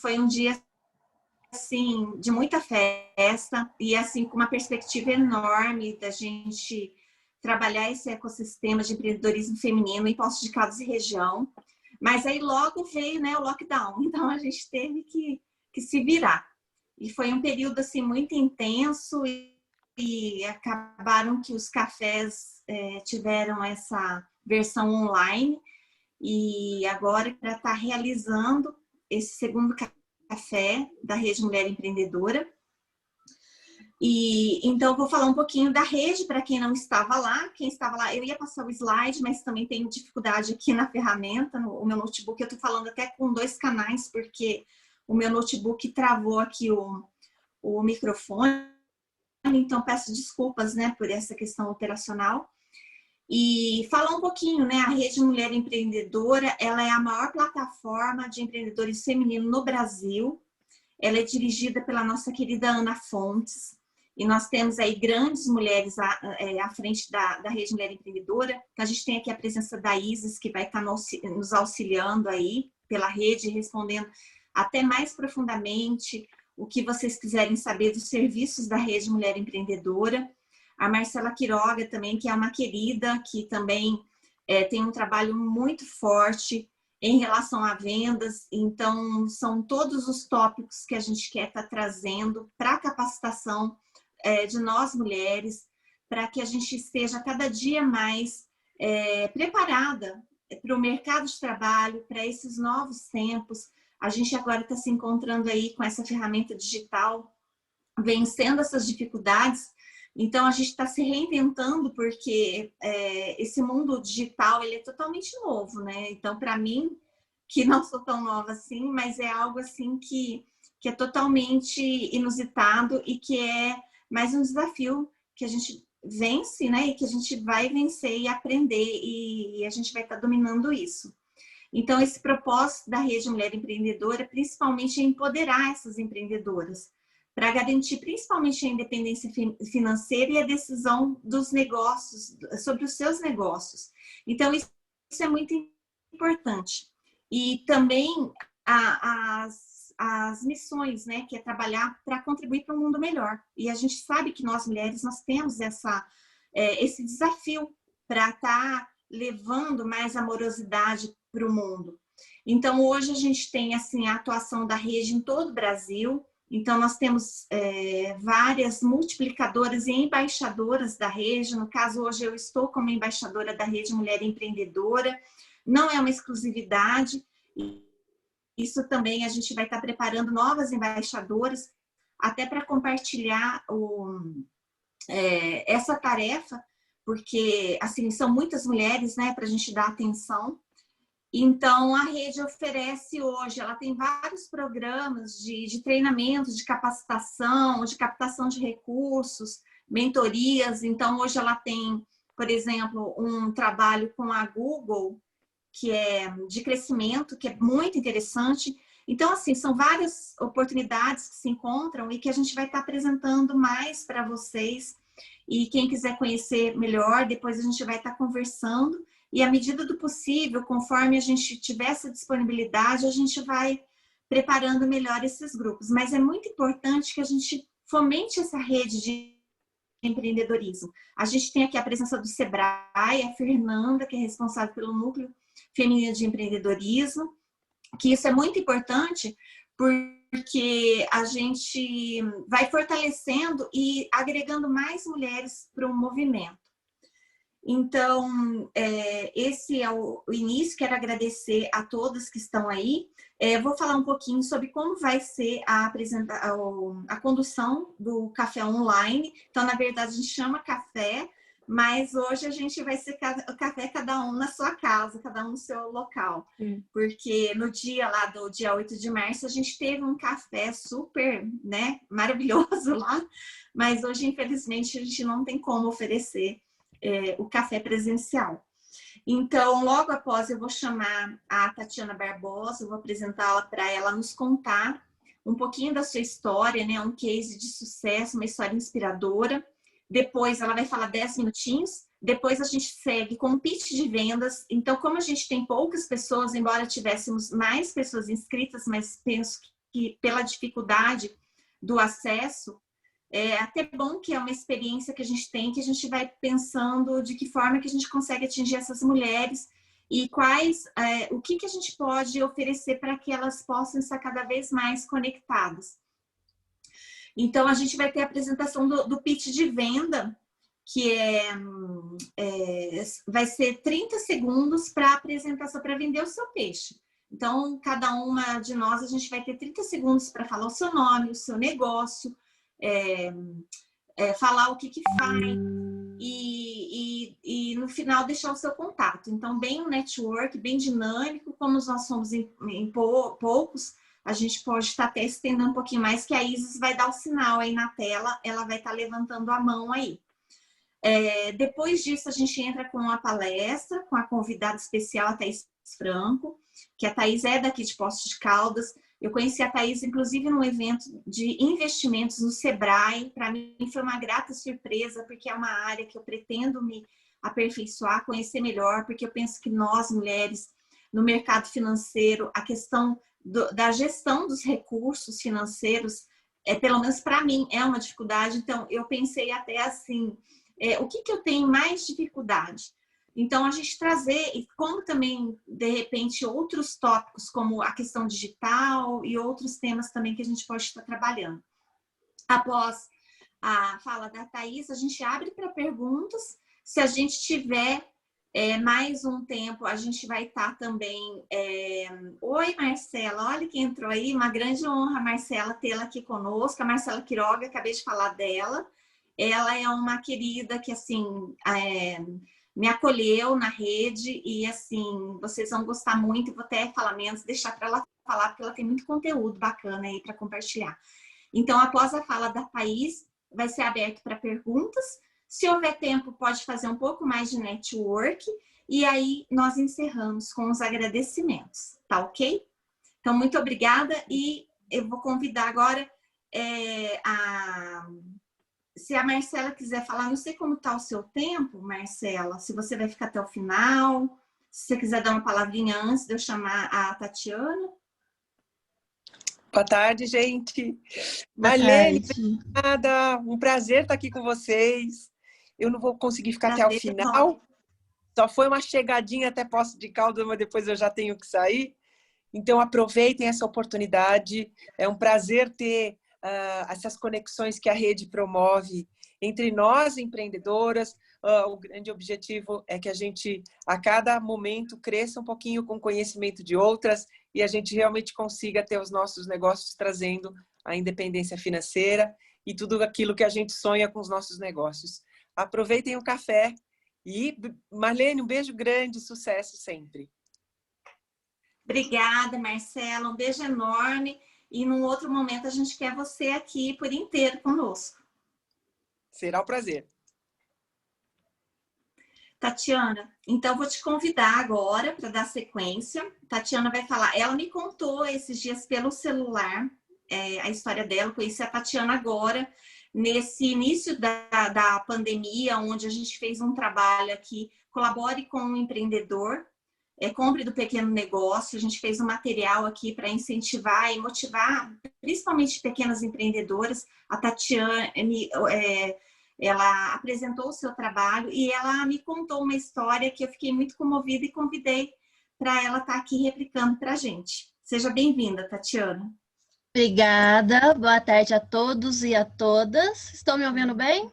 foi um dia assim de muita festa e assim com uma perspectiva enorme da gente trabalhar esse ecossistema de empreendedorismo feminino em Poços de Caldas e região. Mas aí logo veio, né, o lockdown, então a gente teve que se virar. E foi um período assim muito intenso e acabaram que os cafés tiveram essa versão online e agora para estar realizando esse segundo café da Rede Mulher Empreendedora. E então eu vou falar um pouquinho da rede para quem não estava lá. Quem estava lá, eu ia passar o slide, mas também tenho dificuldade aqui na ferramenta, no meu notebook. Eu estou falando até com 2 canais, porque o meu notebook travou aqui o microfone. Então peço desculpas, né, por essa questão operacional. E falar um pouquinho, né, a Rede Mulher Empreendedora, ela é a maior plataforma de empreendedores femininos no Brasil. Ela é dirigida pela nossa querida Ana Fontes. E nós temos aí grandes mulheres à frente da Rede Mulher Empreendedora. A gente tem aqui a presença da Isis, que vai estar nos auxiliando aí pela rede, respondendo até mais profundamente o que vocês quiserem saber dos serviços da Rede Mulher Empreendedora. A Marcela Quiroga também, que é uma querida, que também tem um trabalho muito forte em relação a vendas. Então, são todos os tópicos que a gente quer estar trazendo para a capacitação de nós mulheres, para que a gente esteja cada dia mais preparada para o mercado de trabalho, para esses novos tempos. A gente agora está se encontrando aí com essa ferramenta digital, vencendo essas dificuldades. Então, a gente está se reinventando, porque esse mundo digital ele é totalmente novo, né? Então, para mim, que não sou tão nova assim, mas é algo assim que é totalmente inusitado e que é mais um desafio que a gente vence, né? E que a gente vai vencer e aprender, e a gente vai estar dominando isso. Então, esse propósito da Rede Mulher Empreendedora, principalmente, é empoderar essas empreendedoras, para garantir principalmente a independência financeira e a decisão dos negócios, sobre os seus negócios. Então, isso é muito importante. E também as missões, né, que é trabalhar para contribuir para um mundo melhor. E a gente sabe que nós mulheres, nós temos esse desafio para estar levando mais amorosidade para o mundo. Então, hoje a gente tem assim, a atuação da rede em todo o Brasil. Então, nós temos várias multiplicadoras e embaixadoras da rede. No caso, hoje eu estou como embaixadora da Rede Mulher Empreendedora. Não é uma exclusividade. Isso também a gente vai estar preparando novas embaixadoras, até para compartilhar essa tarefa, porque assim, são muitas mulheres, né, para a gente dar atenção. Então, a rede oferece hoje, ela tem vários programas de treinamento, de capacitação, de captação de recursos, mentorias. Então, hoje ela tem, por exemplo, um trabalho com a Google, que é de crescimento, que é muito interessante. Então, assim, são várias oportunidades que se encontram e que a gente vai estar apresentando mais para vocês. E quem quiser conhecer melhor, depois a gente vai estar conversando. E à medida do possível, conforme a gente tiver essa disponibilidade, a gente vai preparando melhor esses grupos. Mas é muito importante que a gente fomente essa rede de empreendedorismo. A gente tem aqui a presença do Sebrae, a Fernanda, que é responsável pelo Núcleo Feminino de Empreendedorismo, que isso é muito importante porque a gente vai fortalecendo e agregando mais mulheres para o movimento. Então, esse é o início. Quero agradecer a todas que estão aí. Vou falar um pouquinho sobre como vai ser a condução do café online. Então, na verdade, a gente chama café, mas hoje a gente vai ser café cada um na sua casa, cada um no seu local. Porque no dia lá do dia 8 de março, a gente teve um café super, né, maravilhoso lá, mas hoje, infelizmente, a gente não tem como oferecer o café presencial. Então, logo após, eu vou chamar a Tatiana Barbosa, eu vou apresentá-la para ela nos contar um pouquinho da sua história, né? Um case de sucesso, uma história inspiradora. Depois, ela vai falar 10 minutinhos Depois a gente segue com o pitch de vendas. Então, como a gente tem poucas pessoas, embora tivéssemos mais pessoas inscritas, mas penso que pela dificuldade do acesso, é até bom que é uma experiência que a gente tem, que a gente vai pensando de que forma que a gente consegue atingir essas mulheres e o que a gente pode oferecer para que elas possam estar cada vez mais conectadas. Então, a gente vai ter a apresentação do pitch de venda, que vai ser 30 segundos para apresentação, para vender o seu peixe. Então, cada uma de nós, a gente vai ter 30 segundos para falar o seu nome, o seu negócio, falar o que faz e no final deixar o seu contato. Então, bem um network, bem dinâmico, como nós somos em poucos, a gente pode estar até estendendo um pouquinho mais, que a Isis vai dar o sinal aí na tela, ela vai estar levantando a mão aí. Depois disso, a gente entra com uma palestra, com a convidada especial, a Thaís Franco, que a Thaís é daqui de Poços de Caldas. Eu conheci a Thaís, inclusive, num evento de investimentos no Sebrae. Para mim, foi uma grata surpresa, porque é uma área que eu pretendo me aperfeiçoar, conhecer melhor, porque eu penso que nós, mulheres, no mercado financeiro, a questão da gestão dos recursos financeiros, pelo menos para mim, é uma dificuldade. Então, eu pensei até assim, o que eu tenho mais dificuldade? Então, a gente trazer, e como também, de repente, outros tópicos, como a questão digital e outros temas também que a gente pode estar trabalhando. Após a fala da Thaís, a gente abre para perguntas. Se a gente tiver mais um tempo, a gente vai estar também... Oi, Marcela, olha quem entrou aí, uma grande honra, Marcela, tê-la aqui conosco. A Marcela Quiroga, acabei de falar dela. Ela é uma querida que, assim... me acolheu na rede e, assim, vocês vão gostar muito. Vou até falar menos, deixar para ela falar, porque ela tem muito conteúdo bacana aí para compartilhar. Então, após a fala da Thaís, vai ser aberto para perguntas. Se houver tempo, pode fazer um pouco mais de network. E aí, nós encerramos com os agradecimentos, tá ok? Então, muito obrigada. E eu vou convidar agora se a Marcela quiser falar, não sei como está o seu tempo, Marcela, se você vai ficar até o final, se você quiser dar uma palavrinha antes de eu chamar a Tatiana. Boa tarde, gente. Boa Marlene, tarde. obrigada. Um prazer estar aqui com vocês. Eu não vou conseguir ficar até o final. Só foi uma chegadinha até Poços de Caldas, mas depois eu já tenho que sair. Então, aproveitem essa oportunidade. É um prazer ter essas conexões que a rede promove entre nós, empreendedoras. O grande objetivo é que a gente, a cada momento, cresça um pouquinho com o conhecimento de outras e a gente realmente consiga ter os nossos negócios trazendo a independência financeira e tudo aquilo que a gente sonha com os nossos negócios. Aproveitem o café e, Marlene, um beijo grande, sucesso sempre. Obrigada, Marcela, um beijo enorme. E num outro momento a gente quer você aqui por inteiro conosco. Será um prazer. Tatiana, então vou te convidar agora para dar sequência. Tatiana vai falar, ela me contou esses dias pelo celular a história dela, conheci a Tatiana agora, nesse início da pandemia, onde a gente fez um trabalho aqui, colabore com um empreendedor, compre do pequeno negócio. A gente fez um material aqui para incentivar e motivar, principalmente pequenas empreendedoras. A Tatiana, ela apresentou o seu trabalho e ela me contou uma história que eu fiquei muito comovida e convidei para ela estar aqui replicando para a gente. Seja bem-vinda, Tatiana. Obrigada, boa tarde a todos e a todas. Estão me ouvindo bem?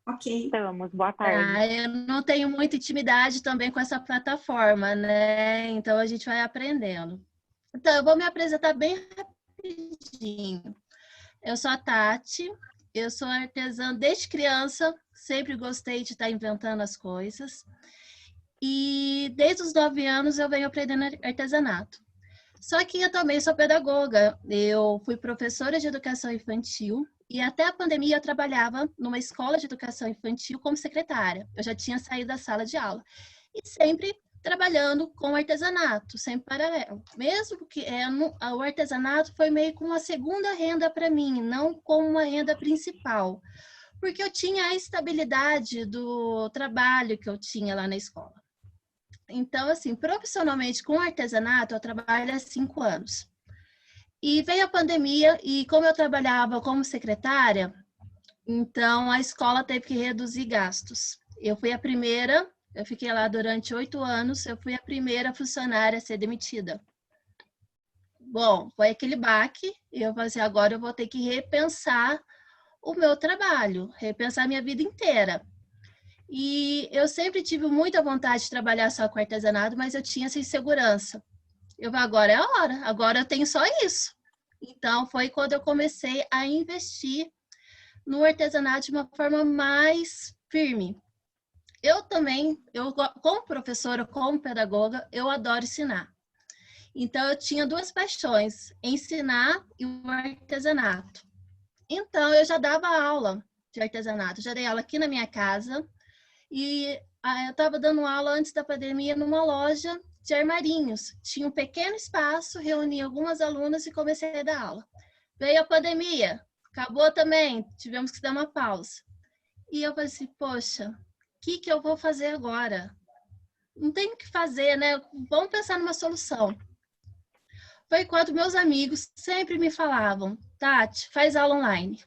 Ok. Estamos, boa tarde. Eu não tenho muita intimidade também com essa plataforma, né? Então a gente vai aprendendo. Então eu vou me apresentar bem rapidinho. Eu sou a Tati, eu sou artesã desde criança, sempre gostei de estar inventando as coisas. E desde os 9 anos eu venho aprendendo artesanato. Só que eu também sou pedagoga, eu fui professora de educação infantil e até a pandemia eu trabalhava numa escola de educação infantil como secretária. Eu já tinha saído da sala de aula e sempre trabalhando com artesanato, sempre paralelo. Mesmo que o artesanato foi meio que uma segunda renda para mim, não como uma renda principal. porque eu tinha a estabilidade do trabalho que eu tinha lá na escola. Então, assim, profissionalmente com artesanato, eu trabalho há 5 anos. E veio a pandemia e como eu trabalhava como secretária, então a escola teve que reduzir gastos. Eu fui a primeira, eu fiquei lá durante 8 anos, eu fui a primeira funcionária a ser demitida. Bom, foi aquele baque, e eu falei assim, agora eu vou ter que repensar o meu trabalho, repensar a minha vida inteira. E eu sempre tive muita vontade de trabalhar só com artesanato, mas eu tinha essa insegurança. Agora é a hora, agora eu tenho só isso. Então, foi quando eu comecei a investir no artesanato de uma forma mais firme. Eu também, como professora, como pedagoga, eu adoro ensinar. Então, eu tinha 2 paixões, ensinar e o artesanato. Então, eu já dava aula de artesanato, já dei aula aqui na minha casa e eu estava dando aula antes da pandemia numa loja de armarinhos. Tinha um pequeno espaço, reuni algumas alunas e comecei a dar aula. Veio a pandemia, acabou também, tivemos que dar uma pausa. E eu falei assim, poxa, o que eu vou fazer agora? Não tem o que fazer, né? Vamos pensar numa solução. Foi quando meus amigos sempre me falavam, Tati, faz aula online.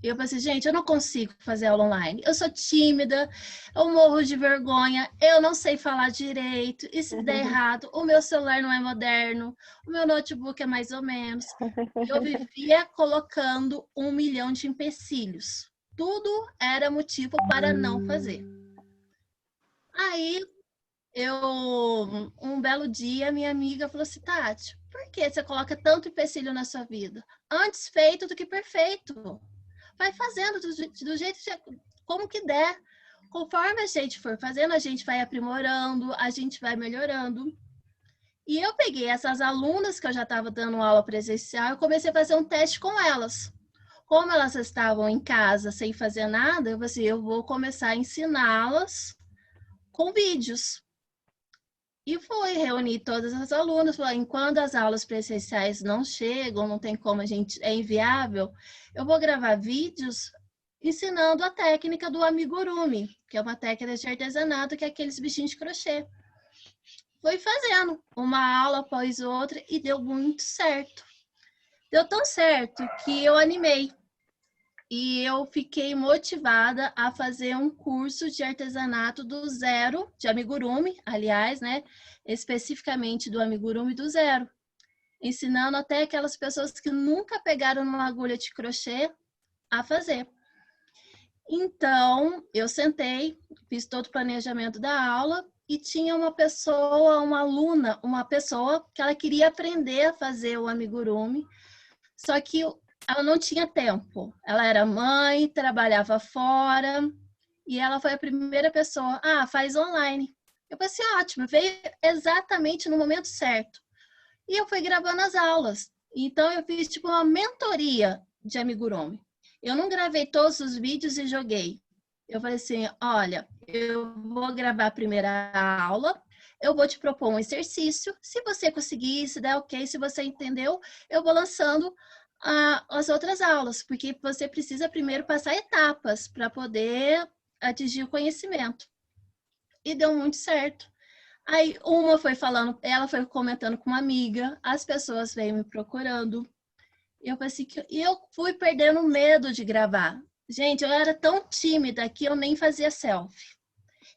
E eu pensei, gente, eu não consigo fazer aula online. Eu sou tímida, eu morro de vergonha, eu não sei falar direito. E se der errado, o meu celular não é moderno, o meu notebook é mais ou menos. Eu vivia colocando 1 milhão de empecilhos. Tudo era motivo para não fazer. Aí, um belo dia, minha amiga falou assim, Tati, por que você coloca tanto empecilho na sua vida? Antes feito do que perfeito. Vai fazendo do jeito como que der. Conforme a gente for fazendo, a gente vai aprimorando, a gente vai melhorando. E eu peguei essas alunas que eu já estava dando aula presencial e comecei a fazer um teste com elas. Como elas estavam em casa sem fazer nada, eu falei assim, eu vou começar a ensiná-las com vídeos. E foi reunir todas as alunas, falar, enquanto as aulas presenciais não chegam, não tem como é inviável, eu vou gravar vídeos ensinando a técnica do amigurumi, que é uma técnica de artesanato, que é aqueles bichinhos de crochê. Foi fazendo uma aula após outra e deu muito certo. Deu tão certo que eu animei. E eu fiquei motivada a fazer um curso de artesanato do zero, de amigurumi, aliás, né? Especificamente do amigurumi do zero. Ensinando até aquelas pessoas que nunca pegaram uma agulha de crochê a fazer. Então, eu sentei, fiz todo o planejamento da aula e tinha uma pessoa, uma aluna, uma pessoa que ela queria aprender a fazer o amigurumi, só que ela não tinha tempo. Ela era mãe, trabalhava fora e ela foi a primeira pessoa. Faz online. Eu falei assim, ótimo, veio exatamente no momento certo. E eu fui gravando as aulas. Então, eu fiz tipo uma mentoria de amigurumi. Eu não gravei todos os vídeos e joguei. Eu falei assim, olha, eu vou gravar a primeira aula, eu vou te propor um exercício. Se você conseguir, se der ok, se você entendeu, eu vou lançando as outras aulas, porque você precisa primeiro passar etapas para poder atingir o conhecimento. E deu muito certo. Aí uma foi falando, ela foi comentando com uma amiga, as pessoas veio me procurando. Eu pensei que eu fui perdendo medo de gravar. Gente, eu era tão tímida que eu nem fazia selfie.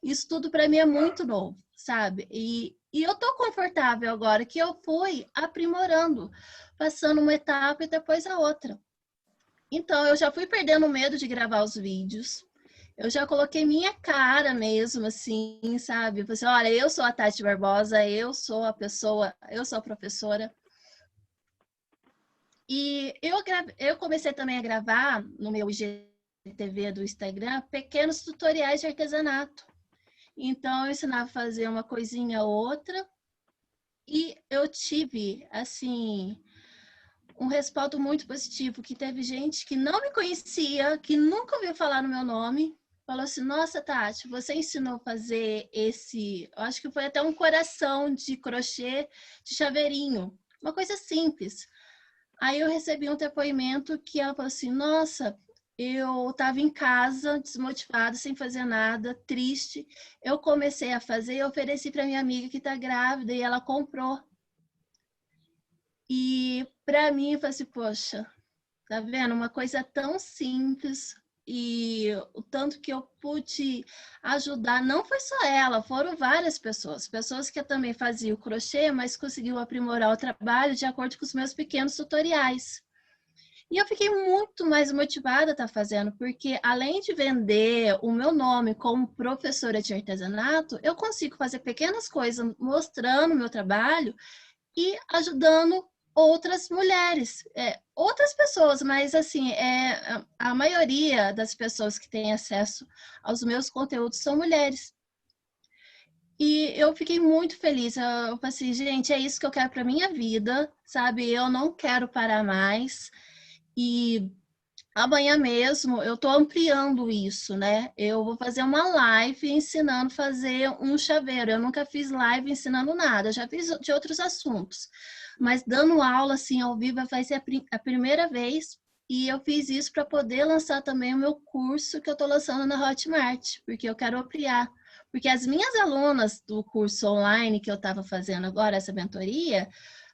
Isso tudo para mim é muito novo, sabe? E eu tô confortável agora que eu fui aprimorando, passando uma etapa e depois a outra. Então, eu já fui perdendo medo de gravar os vídeos. Eu já coloquei minha cara mesmo, assim, sabe? Eu falei assim, olha, eu sou a Tati Barbosa, eu sou a professora. E eu comecei também a gravar no meu IGTV do Instagram pequenos tutoriais de artesanato. Então, eu ensinava a fazer uma coisinha ou outra. E eu tive, assim, um respaldo muito positivo, que teve gente que não me conhecia, que nunca ouviu falar no meu nome, falou assim, nossa, Tati, você ensinou a fazer esse... Eu acho que foi até um coração de crochê de chaveirinho. Uma coisa simples. Aí eu recebi um depoimento que ela falou assim, nossa, eu estava em casa, desmotivada, sem fazer nada, triste. Eu comecei a fazer e ofereci para minha amiga que está grávida e ela comprou. E para mim, eu falei assim, poxa, tá vendo? Uma coisa tão simples e o tanto que eu pude ajudar, não foi só ela, foram várias pessoas. Pessoas que também faziam crochê, mas conseguiu aprimorar o trabalho de acordo com os meus pequenos tutoriais. E eu fiquei muito mais motivada a estar fazendo, porque além de vender o meu nome como professora de artesanato, eu consigo fazer pequenas coisas mostrando o meu trabalho e ajudando outras mulheres, outras pessoas, mas assim, a maioria das pessoas que têm acesso aos meus conteúdos são mulheres. E eu fiquei muito feliz. Eu falei assim, gente, é isso que eu quero para minha vida, sabe? Eu não quero parar mais. E amanhã mesmo eu estou ampliando isso, né? Eu vou fazer uma live ensinando a fazer um chaveiro. Eu nunca fiz live ensinando nada, já fiz de outros assuntos. Mas dando aula assim ao vivo vai ser a primeira vez. E eu fiz isso para poder lançar também o meu curso que eu estou lançando na Hotmart, porque eu quero ampliar. Porque as minhas alunas do curso online que eu estava fazendo agora, essa mentoria,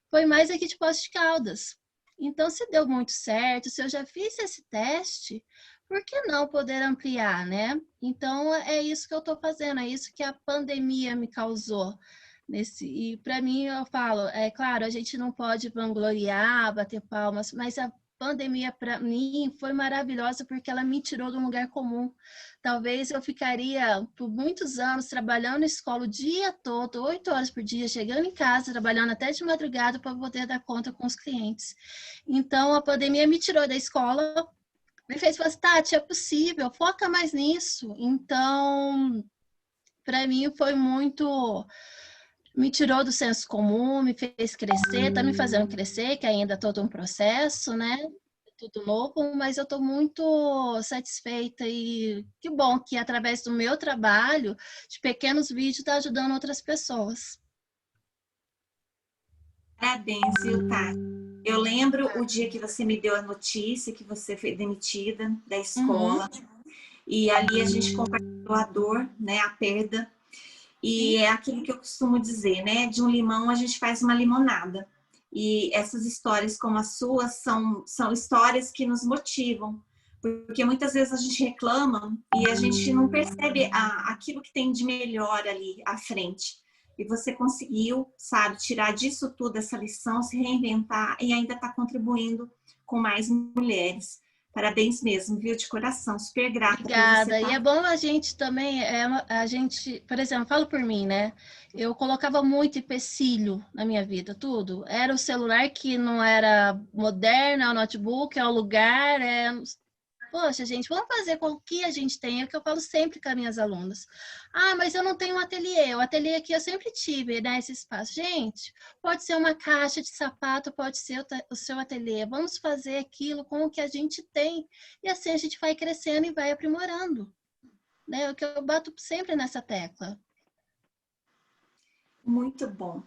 foi mais aqui de Poços de Caldas. Então, se deu muito certo, se eu já fiz esse teste, por que não poder ampliar, né? Então, é isso que eu estou fazendo, é isso que a pandemia me causou. E para mim, eu falo, é claro, a gente não pode vangloriar, bater palmas, mas a pandemia para mim foi maravilhosa porque ela me tirou de um lugar comum. Talvez eu ficaria por muitos anos trabalhando na escola o dia todo, 8 horas por dia, chegando em casa, trabalhando até de madrugada para poder dar conta com os clientes. Então, a pandemia me tirou da escola, me fez falar, Tati, é possível, foca mais nisso. Então, para mim foi muito... Me tirou do senso comum, me fez crescer, está me fazendo crescer, que ainda é todo um processo, né? Tudo novo, mas eu estou muito satisfeita e que bom que através do meu trabalho, de pequenos vídeos, está ajudando outras pessoas. Parabéns, viu, Tati? Eu lembro o dia que você me deu a notícia que você foi demitida da escola. E ali a gente compartilhou a dor, né, a perda. E é aquilo que eu costumo dizer, né? De um limão a gente faz uma limonada. E essas histórias como as suas são histórias que nos motivam. Porque muitas vezes a gente reclama e a gente não percebe aquilo que tem de melhor ali à frente. E você conseguiu, sabe, tirar disso tudo essa lição, se reinventar e ainda está contribuindo com mais mulheres. Parabéns mesmo, viu? De coração, super grata. Obrigada. E é bom a gente também, a gente, por exemplo, falo por mim, né? Eu colocava muito empecilho na minha vida, tudo. Era o celular que não era moderno, é o notebook, é o lugar, Poxa, gente, vamos fazer com o que a gente tem, é o que eu falo sempre com as minhas alunas. Ah, mas eu não tenho um ateliê. O ateliê aqui eu sempre tive, né, esse espaço. Gente, pode ser uma caixa de sapato, pode ser o seu ateliê. Vamos fazer aquilo com o que a gente tem. E assim a gente vai crescendo e vai aprimorando. Né? O que eu bato sempre nessa tecla. Muito bom.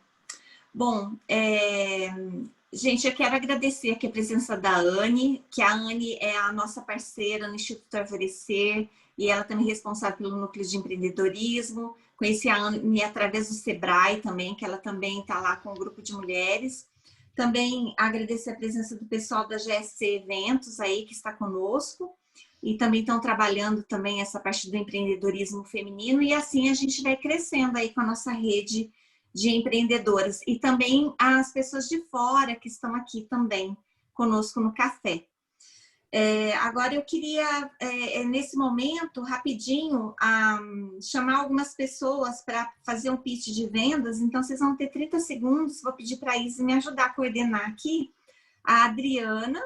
Bom, gente, eu quero agradecer aqui a presença da Anne, que a Anne é a nossa parceira no Instituto Alvorecer e ela também é responsável pelo Núcleo de Empreendedorismo. Conheci a Anne através do Sebrae também, que ela também está lá com um grupo de mulheres. Também agradecer a presença do pessoal da GSC Eventos aí, que está conosco. E também estão trabalhando também essa parte do empreendedorismo feminino. E assim a gente vai crescendo aí com a nossa rede de empreendedoras e também as pessoas de fora que estão aqui também conosco no café. Agora eu queria, nesse momento, rapidinho, chamar algumas pessoas para fazer um pitch de vendas, então vocês vão ter 30 segundos, vou pedir para a Isa me ajudar a coordenar aqui. A Adriana,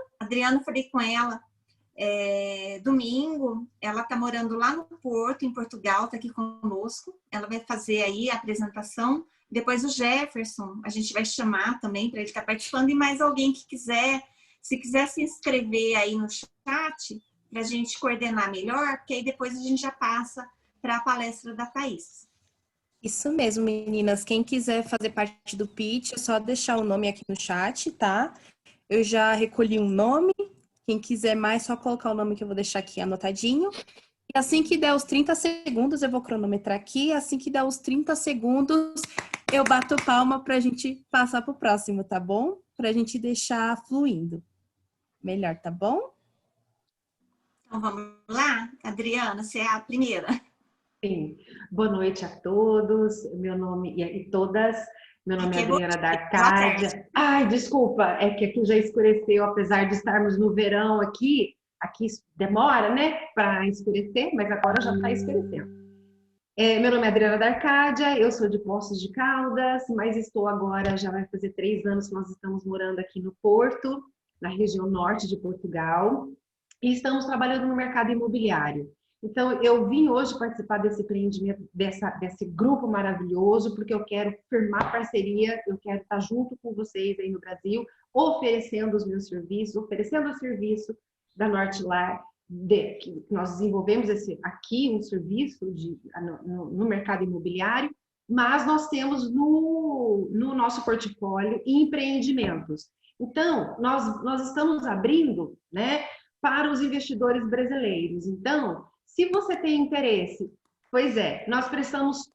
falei com ela domingo, ela está morando lá no Porto, em Portugal, está aqui conosco, ela vai fazer aí a apresentação. Depois o Jefferson, a gente vai chamar também para ele estar participando. E mais alguém que quiser, se quiser se inscrever aí no chat, para a gente coordenar melhor, porque aí depois a gente já passa para a palestra da Thaís. Isso mesmo, meninas. Quem quiser fazer parte do pitch, é só deixar o nome aqui no chat, tá? Eu já recolhi um nome Quem quiser mais, só colocar o nome que eu vou deixar aqui anotadinho. E assim que der os 30 segundos, eu vou cronometrar aqui. Assim que der os 30 segundos, eu bato palma para a gente passar para o próximo, tá bom? Para a gente deixar fluindo. Melhor, tá bom? Então vamos lá, Adriana, você é a primeira. Sim. Boa noite a todos, meu nome e todas. Meu nome é Adriana D'Arcádia. Ai, desculpa, é que aqui já escureceu, apesar de estarmos no verão aqui demora, né, para escurecer, mas agora já está escurecendo. Meu nome é Adriana D'Arcádia, eu sou de Poços de Caldas, mas estou agora, já vai fazer 3 anos que nós estamos morando aqui no Porto, na região norte de Portugal, e estamos trabalhando no mercado imobiliário. Então, eu vim hoje participar desse empreendimento, desse grupo maravilhoso, porque eu quero firmar parceria, eu quero estar junto com vocês aí no Brasil, oferecendo os meus serviços, oferecendo o serviço da Nortelar, que nós desenvolvemos aqui um serviço no mercado imobiliário, mas nós temos no nosso portfólio empreendimentos. Então, nós estamos abrindo, né, para os investidores brasileiros. Então, se você tem interesse, pois nós prestamos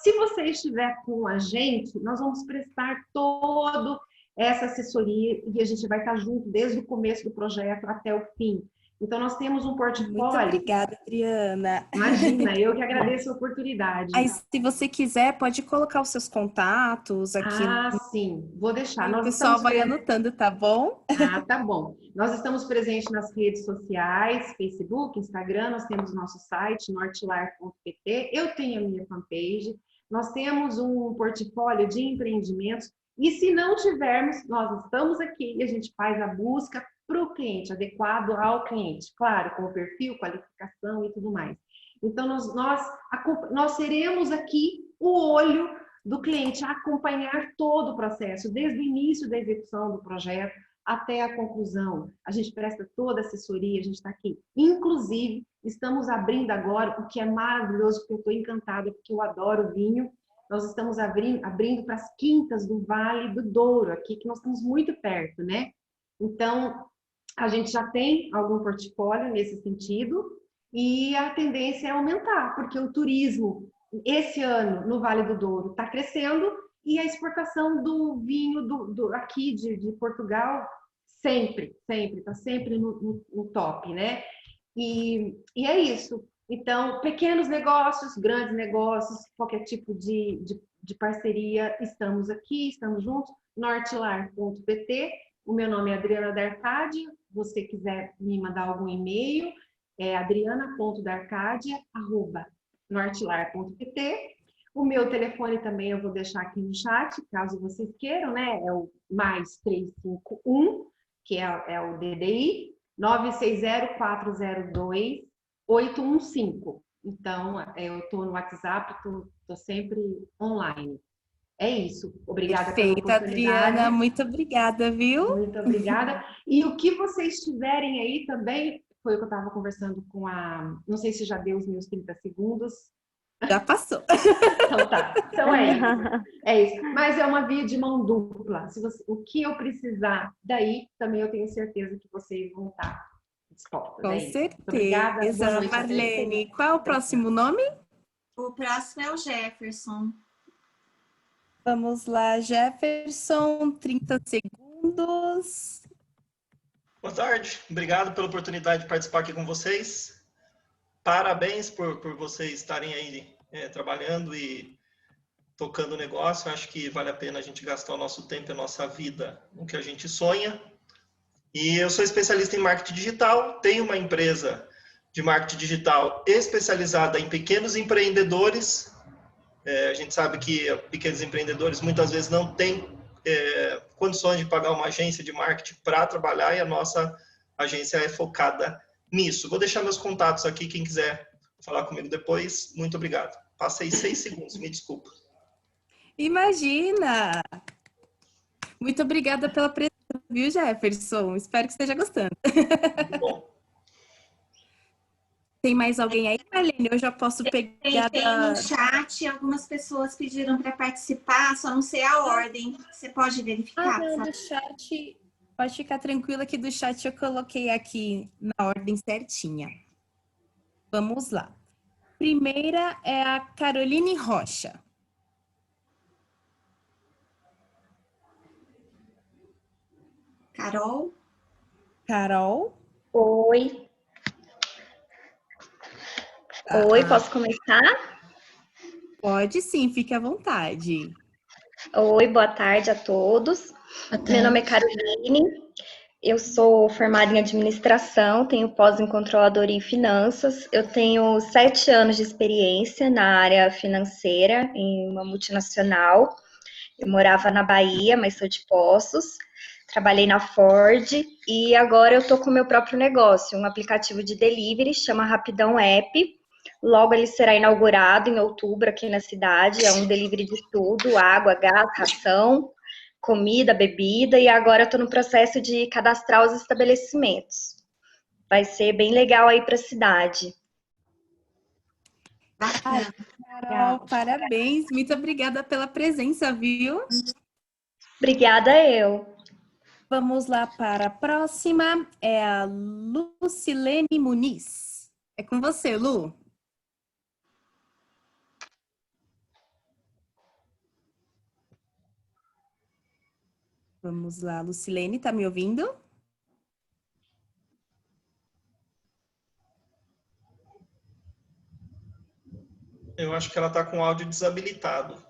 se você estiver com a gente, nós vamos prestar toda essa assessoria e a gente vai estar junto desde o começo do projeto até o fim. Então, nós temos um portfólio. Muito obrigada, Adriana. Imagina, eu que agradeço a oportunidade. Aí, se você quiser, pode colocar os seus contatos aqui. Sim, vou deixar. O pessoal vai anotando, tá bom? Tá bom. Nós estamos presentes nas redes sociais, Facebook, Instagram, nós temos nosso site, nortelar.pt, eu tenho a minha fanpage, nós temos um portfólio de empreendimentos, e se não tivermos, nós estamos aqui e a gente faz a busca para o cliente, adequado ao cliente, claro, com o perfil, qualificação e tudo mais. Então, nós seremos aqui o olho do cliente, a acompanhar todo o processo, desde o início da execução do projeto até a conclusão. A gente presta toda a assessoria, a gente está aqui. Inclusive, estamos abrindo agora, o que é maravilhoso, porque eu estou encantada, porque eu adoro vinho. Nós estamos abrindo para as quintas do Vale do Douro, aqui, que nós estamos muito perto, né? Então, a gente já tem algum portfólio nesse sentido e a tendência é aumentar, porque o turismo, esse ano, no Vale do Douro, está crescendo e a exportação do vinho aqui de Portugal sempre, está sempre no top, né? E é isso. Então, pequenos negócios, grandes negócios, qualquer tipo de parceria, estamos aqui, estamos juntos, nortelar.pt. O meu nome é Adriana D'Arcádia. Se você quiser me mandar algum e-mail, é adriana.darcadia@nortelar.pt. O meu telefone também eu vou deixar aqui no chat, caso vocês queiram, né? É o +351, que é o DDI, 960-402-815. Então, eu estou no WhatsApp, estou sempre online. É isso. Obrigada pela oportunidade. Adriana. Muito obrigada, viu? Muito obrigada. E o que vocês tiverem aí também, foi o que eu estava conversando com não sei se já deu os meus 30 segundos. Já passou. Então tá. Então é isso. Mas é uma via de mão dupla. O que eu precisar daí, também eu tenho certeza que vocês vão estar dispostos. Com certeza. Obrigada. Marlene, qual é o próximo nome? O próximo é o Jefferson. Vamos lá, Jefferson, 30 segundos. Boa tarde, obrigado pela oportunidade de participar aqui com vocês. Parabéns por vocês estarem aí trabalhando e tocando o negócio. Acho que vale a pena a gente gastar o nosso tempo e a nossa vida no que a gente sonha. E eu sou especialista em marketing digital, tenho uma empresa de marketing digital especializada em pequenos empreendedores. A gente sabe que pequenos empreendedores muitas vezes não têm condições de pagar uma agência de marketing para trabalhar e a nossa agência é focada nisso. Vou deixar meus contatos aqui, quem quiser falar comigo depois. Muito obrigado. Passei 6 segundos, me desculpa. Imagina! Muito obrigada pela presença, viu, Jefferson? Espero que esteja gostando. Muito bom. Tem mais alguém aí, Marlene? Eu já posso pegar... Tem no chat, algumas pessoas pediram para participar, só não sei a ordem. Você pode verificar? Não, do chat... Pode ficar tranquila que do chat eu coloquei aqui na ordem certinha. Vamos lá. Primeira é a Caroline Rocha. Carol. Carol. Oi. Oi, posso começar? Pode sim, fique à vontade. Oi, boa tarde a todos. Meu nome é Caroline, eu sou formada em administração, tenho pós em controladoria e finanças. Eu tenho 7 anos de experiência na área financeira em uma multinacional. Eu morava na Bahia, mas sou de Poços. Trabalhei na Ford e agora eu estou com o meu próprio negócio, um aplicativo de delivery, chama Rapidão App. Logo ele será inaugurado em outubro aqui na cidade. É um delivery de tudo, água, gás, ração, comida, bebida. E agora eu estou no processo de cadastrar os estabelecimentos. Vai ser bem legal aí para a cidade. Bacana. Carol, parabéns. Muito obrigada pela presença, viu? Obrigada eu. Vamos lá para a próxima. É a Lucilene Muniz. É com você, Lu. Vamos lá, Lucilene, tá me ouvindo? Eu acho que ela está com o áudio desabilitado.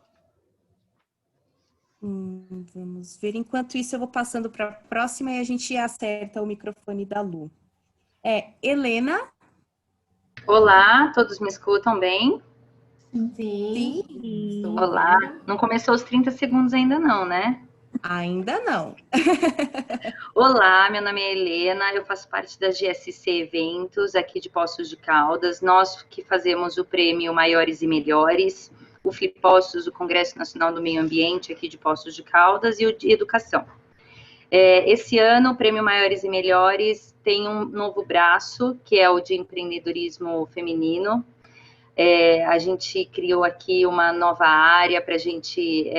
Vamos ver. Enquanto isso, eu vou passando para a próxima e a gente acerta o microfone da Lu. É Helena. Olá, todos me escutam bem? Sim. Olá. Não começou os 30 segundos ainda não, né? Ainda não. Olá, meu nome é Helena, eu faço parte da GSC Eventos, aqui de Poços de Caldas. Nós que fazemos o prêmio Maiores e Melhores, o Flipostos, o Congresso Nacional do Meio Ambiente, aqui de Poços de Caldas, e o de Educação. Esse ano, o prêmio Maiores e Melhores tem um novo braço, que é o de empreendedorismo feminino. A gente criou aqui uma nova área para a gente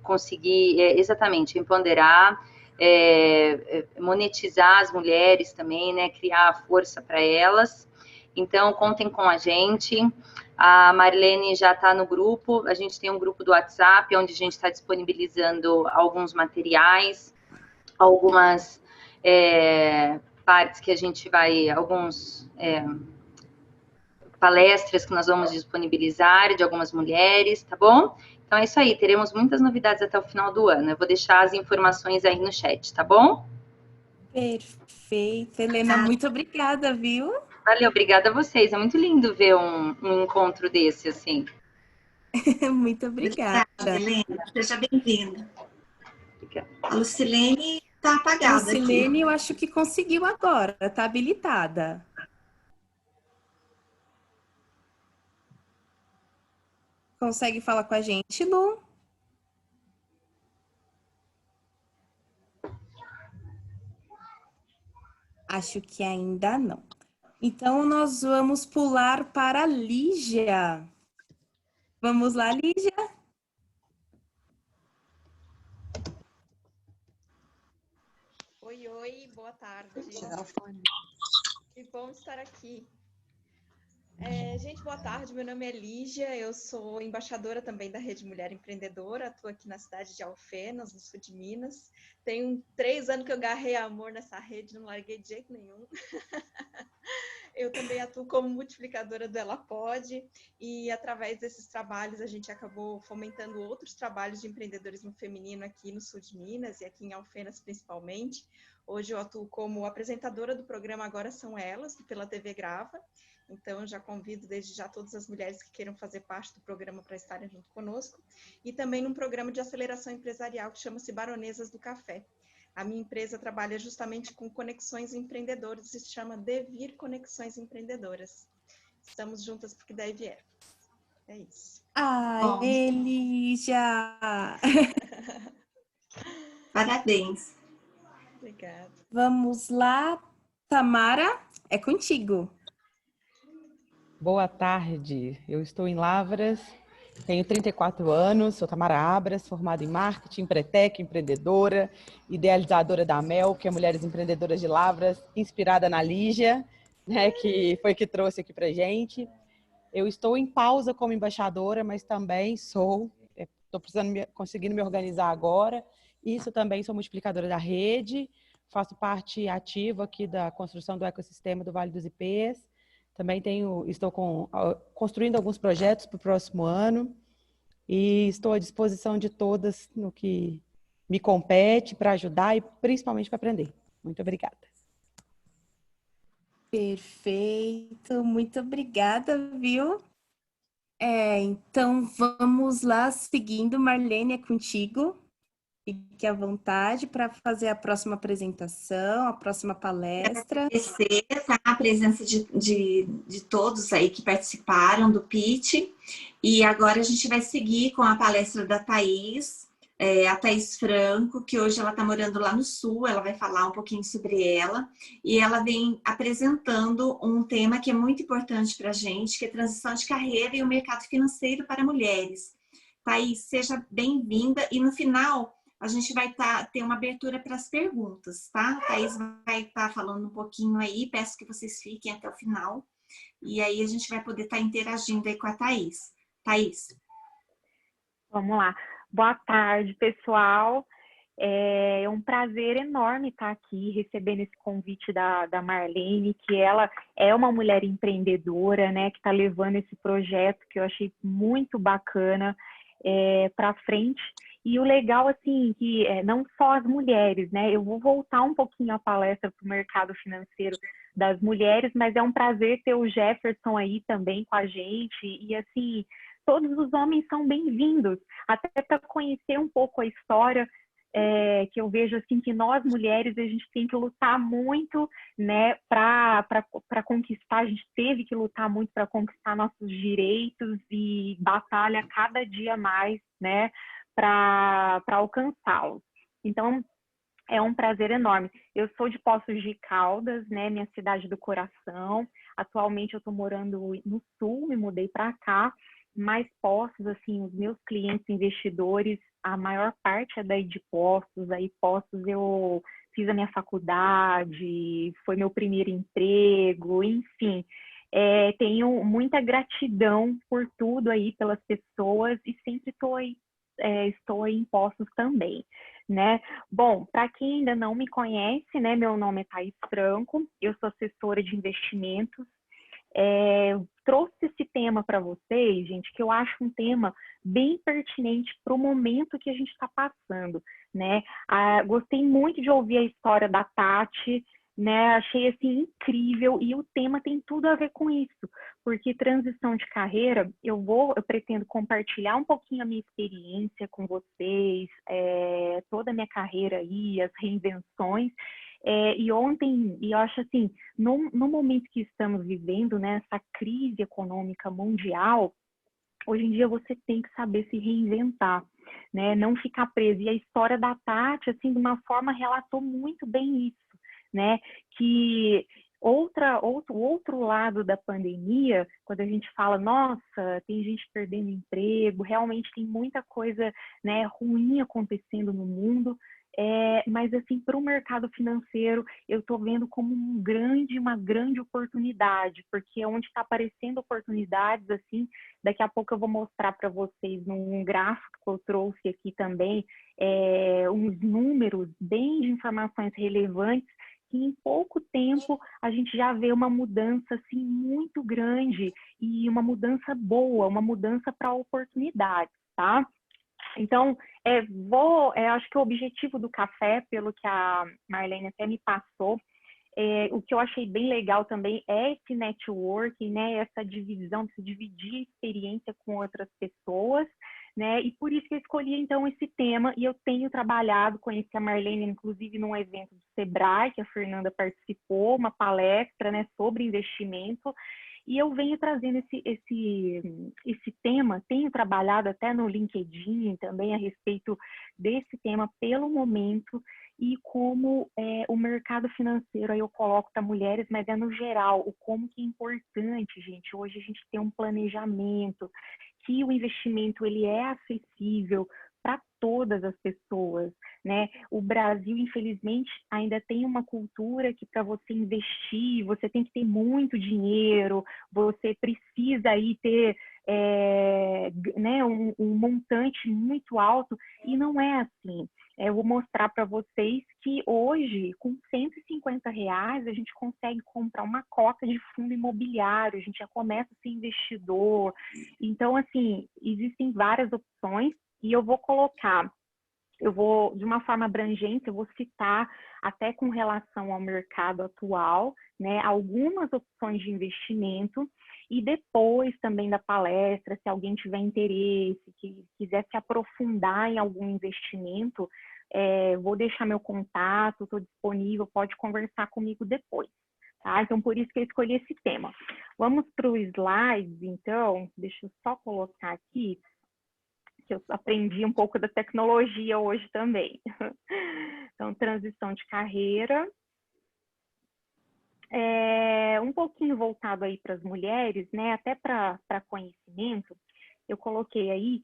conseguir exatamente empoderar, monetizar as mulheres também, né? Criar força para elas. Então, contem com a gente. A Marilene já está no grupo. A gente tem um grupo do WhatsApp, onde a gente está disponibilizando alguns materiais, algumas partes que a gente vai, palestras que nós vamos disponibilizar de algumas mulheres, tá bom? Então é isso aí, teremos muitas novidades até o final do ano. Eu vou deixar as informações aí no chat, tá bom? Perfeito. Helena, muito obrigada, viu? Valeu, obrigada a vocês. É muito lindo ver um encontro desse, assim. Muito obrigada. Helena. Seja bem-vinda. Obrigada. A Lucilene está apagada Lucilene, aqui. eu acho que conseguiu agora, tá habilitada. Consegue falar com a gente, Lu? Acho que ainda não. Então, nós vamos pular para a Lígia. Vamos lá, Lígia? Oi, boa tarde. Que bom estar aqui. Gente, boa tarde. Meu nome é Lígia, eu sou embaixadora também da Rede Mulher Empreendedora, estou aqui na cidade de Alfenas, no sul de Minas. Tenho 3 anos que eu agarrei amor nessa rede, não larguei de jeito nenhum. Eu também atuo como multiplicadora do Ela Pode e através desses trabalhos a gente acabou fomentando outros trabalhos de empreendedorismo feminino aqui no sul de Minas e aqui em Alfenas principalmente. Hoje eu atuo como apresentadora do programa Agora São Elas, pela TV Grava. Então, já convido desde já todas as mulheres que queiram fazer parte do programa para estarem junto conosco. E também num programa de aceleração empresarial que chama-se Baronesas do Café. A minha empresa trabalha justamente com conexões empreendedoras e se chama Devir Conexões Empreendedoras. Estamos juntas porque daí vier. É isso. Ai, Lígia! Parabéns. Obrigada. Vamos lá, Tamara, é contigo. Boa tarde, eu estou em Lavras Tenho 34 anos, sou Tamara Abras, formada em marketing, empretec, empreendedora, idealizadora da Mel, que é Mulheres Empreendedoras de Lavras, inspirada na Lígia, né, que foi que trouxe aqui pra gente. Eu estou em pausa como embaixadora, mas também estou conseguindo me organizar agora. Isso também sou multiplicadora da rede, faço parte ativa aqui da construção do ecossistema do Vale dos Ipês. Também estou construindo alguns projetos para o próximo ano e estou à disposição de todas no que me compete para ajudar e principalmente para aprender. Muito obrigada. Perfeito, muito obrigada, viu? Então vamos lá, seguindo. Marlene, é contigo. Fique à vontade para fazer a próxima apresentação, a próxima palestra. Agradecer, tá? A presença de todos aí que participaram do pitch. E agora a gente vai seguir com a palestra da Thaís, a Thaís Franco, que hoje ela está morando lá no Sul, ela vai falar um pouquinho sobre ela. E ela vem apresentando um tema que é muito importante para a gente, que é transição de carreira e o mercado financeiro para mulheres. Thaís, seja bem-vinda. E no final a gente vai ter uma abertura para as perguntas, tá? A Thaís vai estar falando um pouquinho aí, peço que vocês fiquem até o final. E aí a gente vai poder estar interagindo aí com a Thaís. Thaís. Vamos lá. Boa tarde, pessoal. É um prazer enorme estar aqui recebendo esse convite da Marlene, que ela é uma mulher empreendedora, né, que está levando esse projeto que eu achei muito bacana para frente. E o legal, assim, que não só as mulheres, né? Eu vou voltar um pouquinho a palestra para o mercado financeiro das mulheres, mas é um prazer ter o Jefferson aí também com a gente. E, assim, todos os homens são bem-vindos, até para conhecer um pouco a história, que eu vejo, assim, que nós, mulheres, a gente tem que lutar muito, né, para conquistar. A gente teve que lutar muito para conquistar nossos direitos e batalha cada dia mais, né, para alcançá-los. Então, é um prazer enorme. Eu sou de Poços de Caldas, né, minha cidade do coração. Atualmente eu estou morando no Sul, me mudei para cá, mas Poços, assim, os meus clientes investidores, a maior parte é daí de Poços. Aí Poços eu fiz a minha faculdade, foi meu primeiro emprego, enfim. Tenho muita gratidão por tudo aí, pelas pessoas, e sempre estou aí em Poços também, né? Bom, para quem ainda não me conhece, né, meu nome é Thaís Franco, eu sou assessora de investimentos. Trouxe esse tema para vocês, gente, que eu acho um tema bem pertinente para o momento que a gente está passando, né? Gostei muito de ouvir a história da Tati, né? Achei assim incrível, e o tema tem tudo a ver com isso, porque transição de carreira, eu pretendo compartilhar um pouquinho a minha experiência com vocês, toda a minha carreira aí, as reinvenções. E ontem, e eu acho assim, no momento que estamos vivendo, né, essa crise econômica mundial, hoje em dia você tem que saber se reinventar, né, não ficar preso. E a história da Tati, assim, de uma forma, relatou muito bem isso, né, que o outro lado da pandemia, quando a gente fala, nossa, tem gente perdendo emprego, realmente tem muita coisa, né, ruim acontecendo no mundo, mas assim, para o mercado financeiro, eu estou vendo como uma grande oportunidade, porque onde está aparecendo oportunidades, assim, daqui a pouco eu vou mostrar para vocês num gráfico que eu trouxe aqui também, uns números bem de informações relevantes, que em pouco tempo a gente já vê uma mudança assim muito grande, e uma mudança boa, uma mudança para oportunidades, tá? Então, acho que o objetivo do café, pelo que a Marlene até me passou, o que eu achei bem legal também é esse networking, né? Essa divisão, de se dividir experiência com outras pessoas, né? E por isso que eu escolhi, então, esse tema, e eu tenho trabalhado, conheci a Marlene, inclusive, num evento do Sebrae, que a Fernanda participou, uma palestra, né, sobre investimento, e eu venho trazendo esse tema, tenho trabalhado até no LinkedIn também a respeito desse tema pelo momento, e como o mercado financeiro, aí eu coloco para mulheres, mas no geral, o como que é importante, gente, hoje a gente tem um planejamento, que o investimento ele é acessível para todas as pessoas, né? O Brasil, infelizmente, ainda tem uma cultura que para você investir, você tem que ter muito dinheiro, você precisa aí ter né, um montante muito alto, e não é assim. Eu vou mostrar para vocês que hoje, com R$ 150, a gente consegue comprar uma cota de fundo imobiliário, a gente já começa a ser investidor. Então, assim, existem várias opções, e eu vou colocar, de uma forma abrangente, eu vou citar até com relação ao mercado atual, né, algumas opções de investimento, e depois também da palestra, se alguém tiver interesse, que quiser se aprofundar em algum investimento, vou deixar meu contato, estou disponível, pode conversar comigo depois. Tá? Então, por isso que eu escolhi esse tema. Vamos para o slide, então, deixa eu só colocar aqui, que eu aprendi um pouco da tecnologia hoje também. Então, transição de carreira. Um pouquinho voltado aí para as mulheres, né? Até para conhecimento, eu coloquei aí,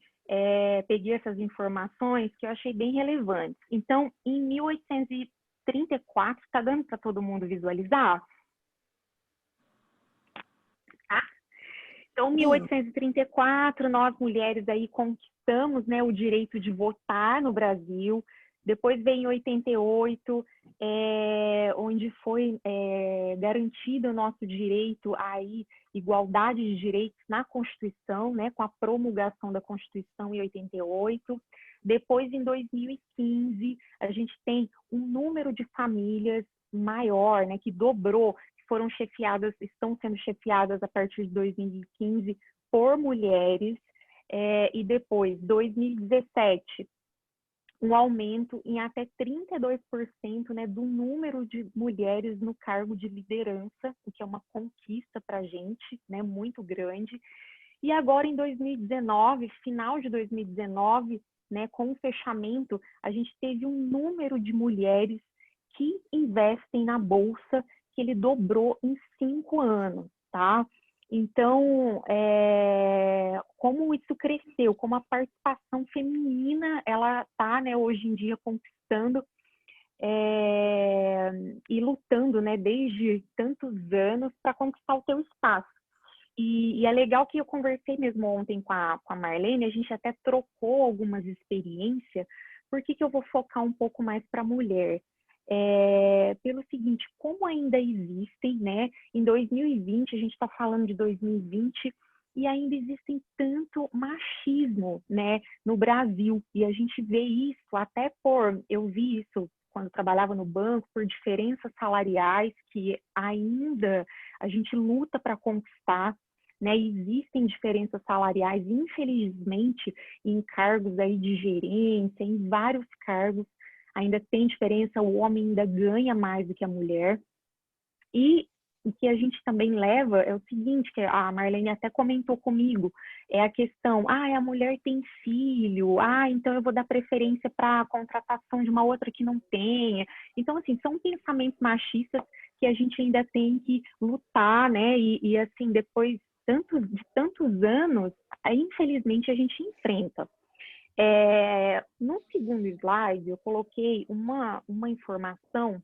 peguei essas informações que eu achei bem relevantes. Então, em 1834, está dando para todo mundo visualizar? Tá? Então, 1834, nós mulheres aí conquistamos, né, o direito de votar no Brasil. Depois vem 88, onde foi garantido o nosso direito à igualdade de direitos na Constituição, né, com a promulgação da Constituição em 88. Depois, em 2015, a gente tem um número de famílias maior, né, que dobrou, que foram chefiadas, estão sendo chefiadas a partir de 2015 por mulheres. E depois, 2017, um aumento em até 32%, né, do número de mulheres no cargo de liderança, o que é uma conquista para a gente, né, muito grande. E agora, em 2019, final de 2019, né, com o fechamento, a gente teve um número de mulheres que investem na Bolsa, que ele dobrou em 5 anos, tá? Então, como isso cresceu, como a participação feminina, ela está, né, hoje em dia conquistando e lutando, né, desde tantos anos para conquistar o seu espaço. E é legal que eu conversei mesmo ontem com a Marlene, a gente até trocou algumas experiências. Por que eu vou focar um pouco mais para a mulher? Pelo seguinte, como ainda existem, né? Em 2020, a gente está falando de 2020, e ainda existem tanto machismo, né, no Brasil. E a gente vê isso eu vi isso quando trabalhava no banco, por diferenças salariais que ainda a gente luta para conquistar, né? Existem diferenças salariais, infelizmente, em cargos aí de gerência, em vários cargos, ainda tem diferença, o homem ainda ganha mais do que a mulher. E o que a gente também leva é o seguinte, que a Marlene até comentou comigo, é a questão, a mulher tem filho, então eu vou dar preferência para a contratação de uma outra que não tenha. Então, assim, são pensamentos machistas que a gente ainda tem que lutar, né? E assim, depois de tantos anos, infelizmente, a gente enfrenta. No segundo slide, eu coloquei uma informação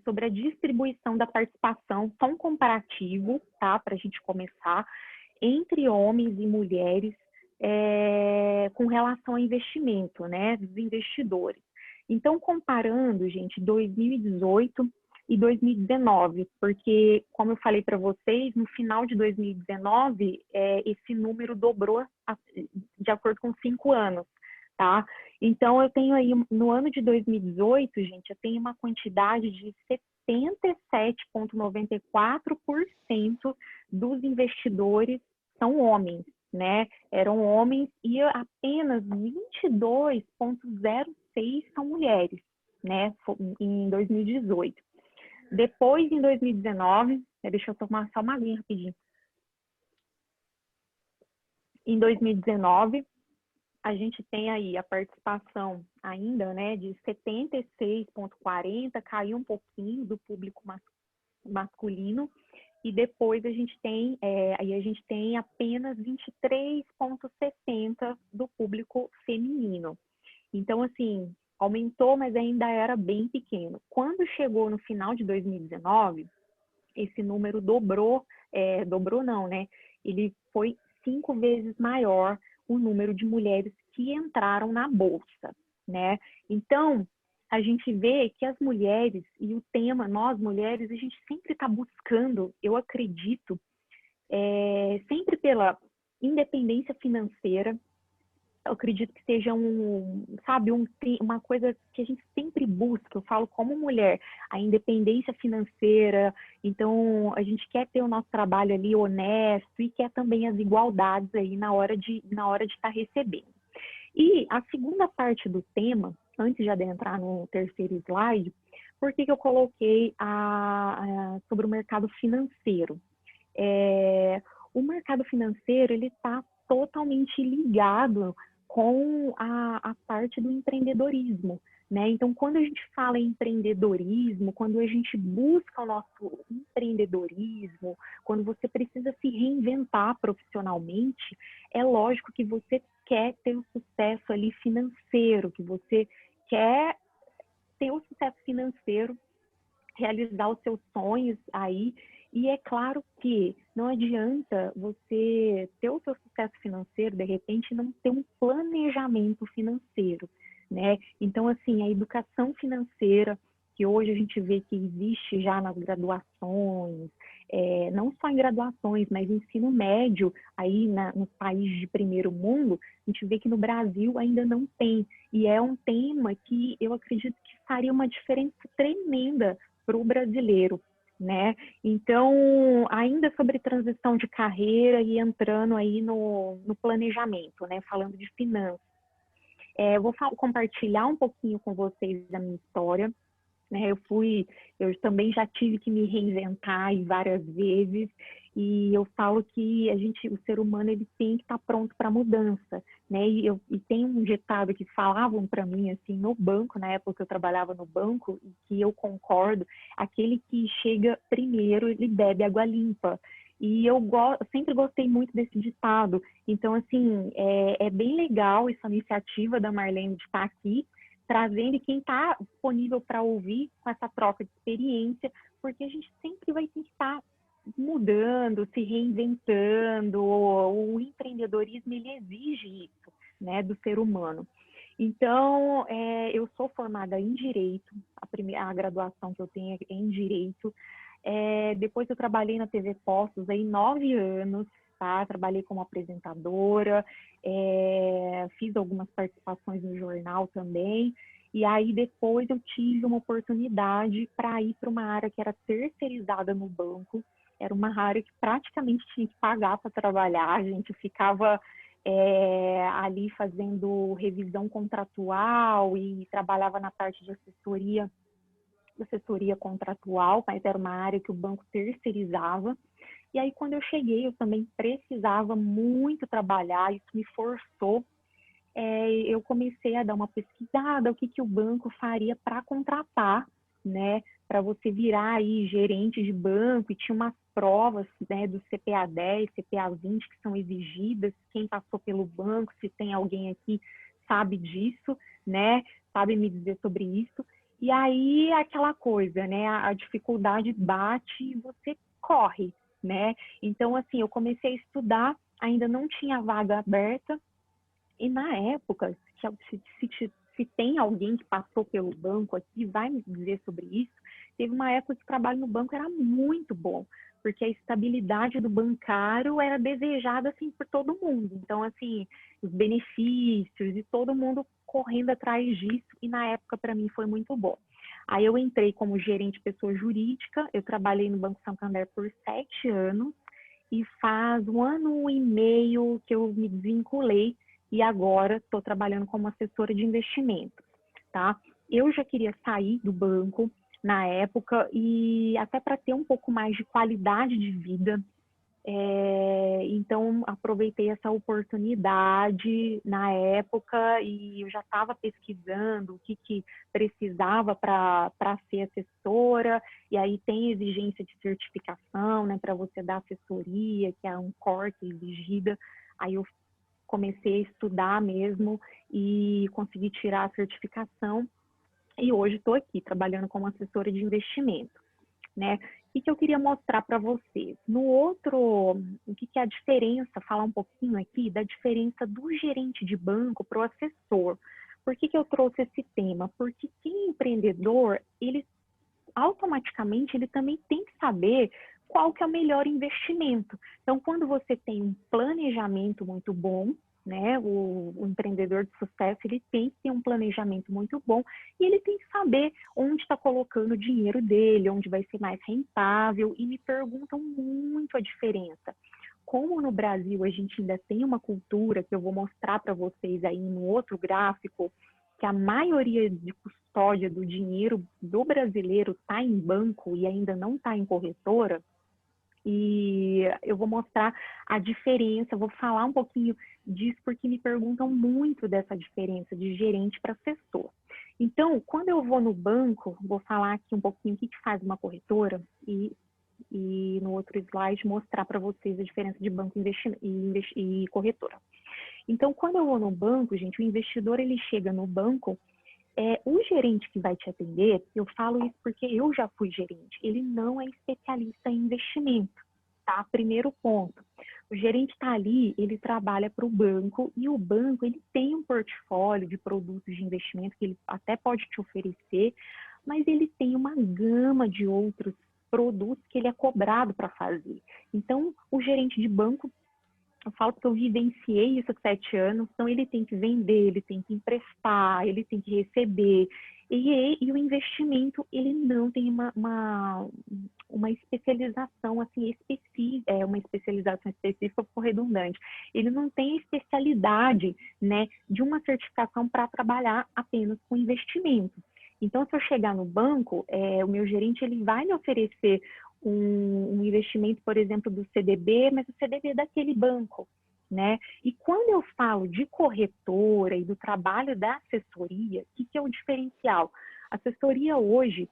sobre a distribuição da participação, só um comparativo, tá, para a gente começar, entre homens e mulheres com relação ao investimento, né, dos investidores. Então, comparando, gente, 2018 e 2019, porque, como eu falei para vocês, no final de 2019, esse número dobrou de acordo com 5 anos, tá? Então, eu tenho aí, no ano de 2018, gente, eu tenho uma quantidade de 77,94% dos investidores são homens, né? Eram homens e apenas 22,06% são mulheres, né? Em 2018. Depois, em 2019, deixa eu tomar só uma linha rapidinho. Em 2019, a gente tem aí a participação ainda, né, de 76,40%, caiu um pouquinho do público masculino, e depois a gente tem, apenas 23,60% do público feminino. Então, assim, aumentou, mas ainda era bem pequeno. Quando chegou no final de 2019, esse número dobrou não, né? Ele foi 5 vezes maior o número de mulheres que entraram na bolsa, né? Então, a gente vê que as mulheres, e o tema, nós mulheres, a gente sempre está buscando, eu acredito, sempre pela independência financeira. Eu acredito que seja uma coisa que a gente sempre busca. Eu falo como mulher, a independência financeira. Então, a gente quer ter o nosso trabalho ali honesto e quer também as igualdades aí na hora de estar recebendo. E a segunda parte do tema, antes de adentrar no terceiro slide, por que eu coloquei sobre o mercado financeiro? O mercado financeiro, ele está totalmente ligado com a parte do empreendedorismo, né? Então, quando a gente fala em empreendedorismo, quando a gente busca o nosso empreendedorismo, quando você precisa se reinventar profissionalmente, é lógico que você quer ter o sucesso ali financeiro, que você quer ter o sucesso financeiro, realizar os seus sonhos aí. E é claro que não adianta você ter o seu sucesso financeiro, de repente, não ter um planejamento financeiro, né? Então, assim, a educação financeira, que hoje a gente vê que existe já nas graduações, não só em graduações, mas ensino médio, aí nos países de primeiro mundo, a gente vê que no Brasil ainda não tem. E é um tema que eu acredito que faria uma diferença tremenda para o brasileiro, né? Então, ainda sobre transição de carreira e entrando aí no planejamento, né? Falando de finanças. Eu vou compartilhar um pouquinho com vocês da minha história, né? Eu também já tive que me reinventar aí várias vezes, e eu falo que o ser humano, ele tem que estar pronto para mudança, né? E tem um ditado que falavam para mim, assim, no banco, na época que eu trabalhava no banco, e que eu concordo: aquele que chega primeiro, ele bebe água limpa. E eu sempre gostei muito desse ditado. Então, assim, é bem legal essa iniciativa da Marlene de estar aqui, trazendo quem está disponível para ouvir com essa troca de experiência, porque a gente sempre vai ter que estar mudando, se reinventando. O empreendedorismo, ele exige isso, né, do ser humano. Então, eu sou formada em Direito, a graduação que eu tenho é em Direito. Depois eu trabalhei na TV Postos aí 9 anos, tá? Trabalhei como apresentadora, fiz algumas participações no jornal também, e aí depois eu tive uma oportunidade para ir para uma área que era terceirizada no banco. Era uma área que praticamente tinha que pagar para trabalhar, a gente ficava ali fazendo revisão contratual e trabalhava na parte de assessoria contratual, mas era uma área que o banco terceirizava. E aí, quando eu cheguei, eu também precisava muito trabalhar, isso me forçou. Eu comecei a dar uma pesquisada, o que o banco faria para contratar, né? Para você virar aí gerente de banco, e tinha umas provas, né, do CPA 10, CPA 20, que são exigidas. Quem passou pelo banco, se tem alguém aqui, sabe disso, né? Sabe me dizer sobre isso. E aí, aquela coisa, né? A dificuldade bate e você corre, né? Então, assim, eu comecei a estudar, ainda não tinha vaga aberta, e na época, se tem alguém que passou pelo banco aqui, vai me dizer sobre isso, teve uma época que o trabalho no banco era muito bom, porque a estabilidade do bancário era desejada, assim, por todo mundo. Então, assim, os benefícios e todo mundo correndo atrás disso, e na época, para mim, foi muito bom. Aí eu entrei como gerente de pessoa jurídica, eu trabalhei no Banco Santander por 7 anos, e faz 1 ano e meio que eu me desvinculei, e agora estou trabalhando como assessora de investimentos, tá? Eu já queria sair do banco na época, e até para ter um pouco mais de qualidade de vida, Então, aproveitei essa oportunidade na época e eu já estava pesquisando o que precisava para ser assessora, e aí tem exigência de certificação, né, para você dar assessoria, que é um core que é exigida. Aí eu comecei a estudar mesmo e consegui tirar a certificação, e hoje estou aqui trabalhando como assessora de investimento, né? O que eu queria mostrar para vocês? No outro, o que é a diferença, falar um pouquinho aqui da diferença do gerente de banco para o assessor. Por que eu trouxe esse tema? Porque quem é empreendedor, ele automaticamente ele também tem que saber qual que é o melhor investimento. Então, quando você tem um planejamento muito bom, né, o empreendedor de sucesso, ele tem que ter um planejamento muito bom e ele tem que saber onde está colocando o dinheiro dele, onde vai ser mais rentável, e me perguntam muito a diferença. Como no Brasil a gente ainda tem uma cultura, que eu vou mostrar para vocês aí no outro gráfico, que a maioria de custódia do dinheiro do brasileiro está em banco e ainda não está em corretora, e eu vou mostrar a diferença, vou falar um pouquinho disso, porque me perguntam muito dessa diferença de gerente para assessor. Então, quando eu vou no banco, vou falar aqui um pouquinho o que faz uma corretora e no outro slide mostrar para vocês a diferença de banco e corretora. Então, quando eu vou no banco, gente, o investidor ele chega no banco, o gerente que vai te atender, eu falo isso porque eu já fui gerente, ele não é especialista em investimento, tá? Primeiro ponto, o gerente está ali, ele trabalha para o banco, e o banco ele tem um portfólio de produtos de investimento que ele até pode te oferecer, mas ele tem uma gama de outros produtos que ele é cobrado para fazer. Então, o gerente de banco, eu falo porque eu vivenciei isso há 7 anos, então ele tem que vender, ele tem que emprestar, ele tem que receber. E o investimento, ele não tem uma especialização assim específica, uma especialização específica por redundante. Ele não tem especialidade, né, de uma certificação para trabalhar apenas com investimento. Então, se eu chegar no banco, o meu gerente ele vai me oferecer um investimento, por exemplo, do CDB, mas o CDB é daquele banco, né? E quando eu falo de corretora e do trabalho da assessoria, o que é o diferencial? A assessoria hoje,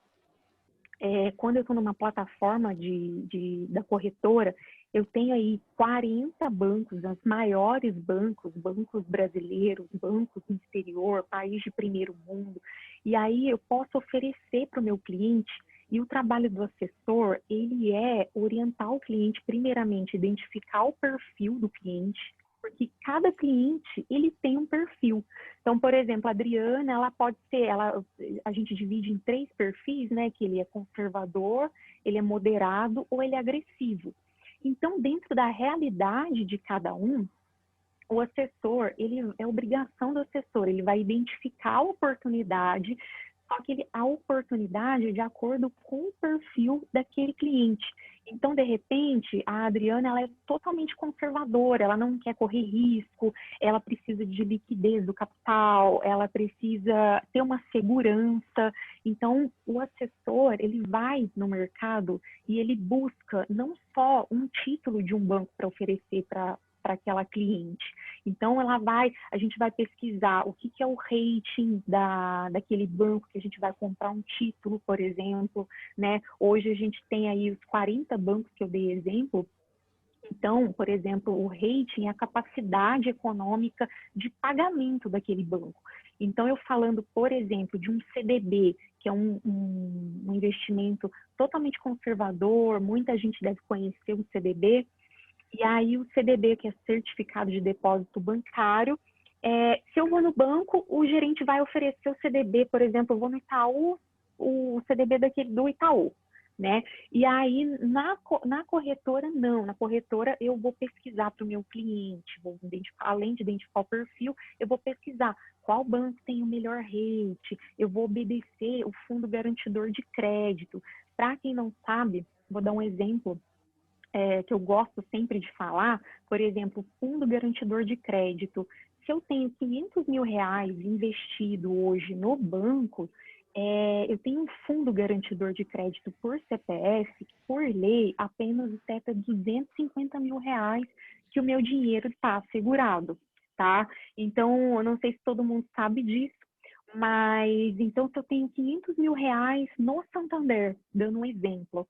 quando eu estou numa plataforma da corretora, eu tenho aí 40 bancos, os maiores bancos brasileiros, bancos no exterior, país de primeiro mundo, e aí eu posso oferecer para o meu cliente. E o trabalho do assessor, ele é orientar o cliente, primeiramente, identificar o perfil do cliente, porque cada cliente, ele tem um perfil. Então, por exemplo, a Adriana, ela pode ser, a gente divide em 3 perfis, né, que ele é conservador, ele é moderado ou ele é agressivo. Então, dentro da realidade de cada um, o assessor, é obrigação do assessor, ele vai identificar a oportunidade, só que a oportunidade é de acordo com o perfil daquele cliente. Então, de repente, a Adriana ela é totalmente conservadora, ela não quer correr risco, ela precisa de liquidez do capital, ela precisa ter uma segurança. Então, o assessor, ele vai no mercado e ele busca não só um título de um banco para oferecer para aquela cliente. Então, a gente vai pesquisar o que é o rating daquele banco que a gente vai comprar um título, por exemplo, né? Hoje a gente tem aí os 40 bancos que eu dei exemplo. Então, por exemplo, o rating é a capacidade econômica de pagamento daquele banco. Então, eu falando, por exemplo, de um CDB, que é um investimento totalmente conservador, muita gente deve conhecer o CDB. E aí o CDB, que é Certificado de Depósito Bancário, se eu vou no banco, o gerente vai oferecer o CDB, por exemplo, eu vou no Itaú, o CDB do Itaú, né? E aí na corretora, não. Na corretora eu vou pesquisar para o meu cliente, além de identificar o perfil, eu vou pesquisar qual banco tem o melhor rate, eu vou obedecer o fundo garantidor de crédito. Para quem não sabe, vou dar um exemplo, que eu gosto sempre de falar, por exemplo, fundo garantidor de crédito. Se eu tenho R$500 mil investido hoje no banco, eu tenho um fundo garantidor de crédito por CPF, que, por lei, apenas o teto é R$250 mil que o meu dinheiro está assegurado, tá? Então, eu não sei se todo mundo sabe disso, mas então se eu tenho R$500 mil no Santander, dando um exemplo,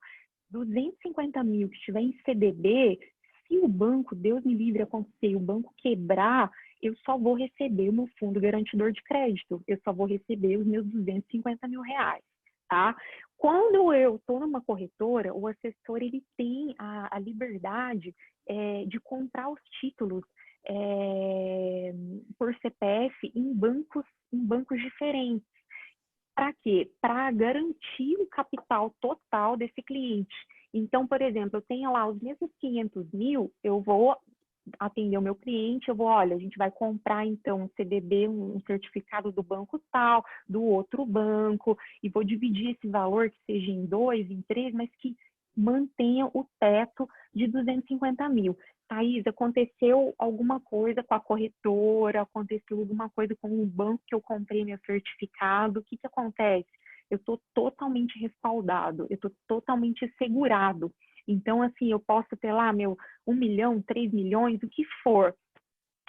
250 mil que estiver em CDB, se o banco, Deus me livre, acontecer, o banco quebrar, eu só vou receber o meu fundo garantidor de crédito, eu só vou receber os meus 250 mil reais, tá? Quando eu estou numa corretora, o assessor ele tem a liberdade de comprar os títulos por CPF em bancos diferentes. Para quê? Para garantir o capital total desse cliente. Então, por exemplo, eu tenho lá os mesmos 500 mil, eu vou atender o meu cliente, eu vou, olha, a gente vai comprar então um CDB, um certificado do banco tal, do outro banco, e vou dividir esse valor que seja em 2, em 3, mas que mantenha o teto de 250 mil. Thaís, aconteceu alguma coisa com a corretora, aconteceu alguma coisa com o banco que eu comprei meu certificado, o que acontece? Eu estou totalmente respaldado, eu estou totalmente segurado. Então, assim, eu posso ter lá meu 1 milhão, 3 milhões, o que for.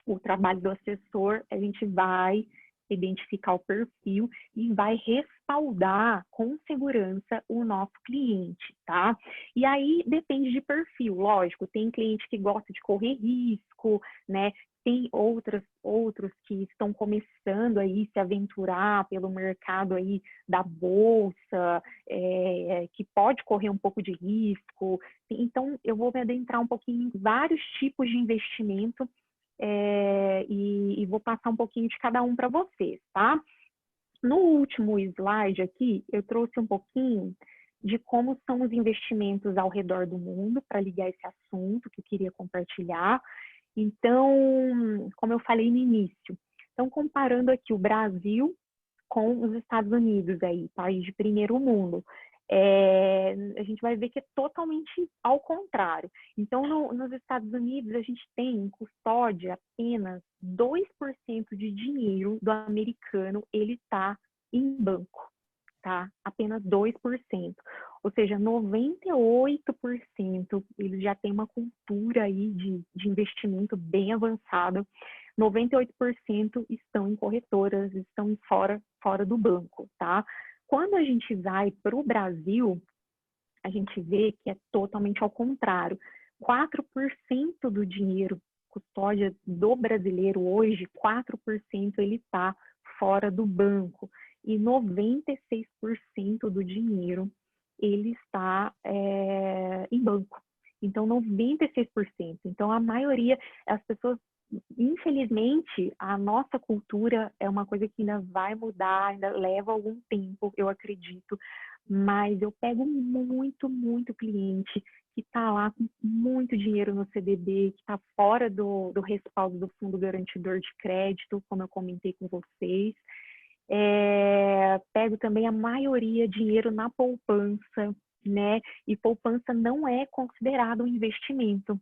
O trabalho do assessor, a gente vai identificar o perfil e vai respaldar com segurança o nosso cliente, tá? E aí depende de perfil, lógico, tem cliente que gosta de correr risco, né? Tem outros que estão começando aí se aventurar pelo mercado aí da bolsa, que pode correr um pouco de risco. Então, eu vou me adentrar um pouquinho em vários tipos de investimento e vou passar um pouquinho de cada um para vocês, tá? No último slide aqui, eu trouxe um pouquinho de como são os investimentos ao redor do mundo para ligar esse assunto que eu queria compartilhar. Então, como eu falei no início, então comparando aqui o Brasil com os Estados Unidos, aí, país de primeiro mundo, a gente vai ver que é totalmente ao contrário. Então, nos Estados Unidos, a gente tem em custódia apenas 2% de dinheiro do americano, ele está em banco, tá? Apenas 2%. Ou seja, 98% eles já têm uma cultura aí de investimento bem avançada. 98% estão em corretoras, estão fora do banco, tá? Quando a gente vai para o Brasil, a gente vê que é totalmente ao contrário. 4% do dinheiro custódia do brasileiro hoje, 4% ele está fora do banco. E 96% do dinheiro ele está em banco. Então, 96%. Então, a maioria, as pessoas, infelizmente, a nossa cultura é uma coisa que ainda vai mudar, ainda leva algum tempo, eu acredito, mas eu pego muito, muito cliente que está lá com muito dinheiro no CDB, que está fora do respaldo do Fundo Garantidor de Crédito, como eu comentei com vocês. Pego também a maioria dinheiro na poupança, né? E poupança não é considerado um investimento.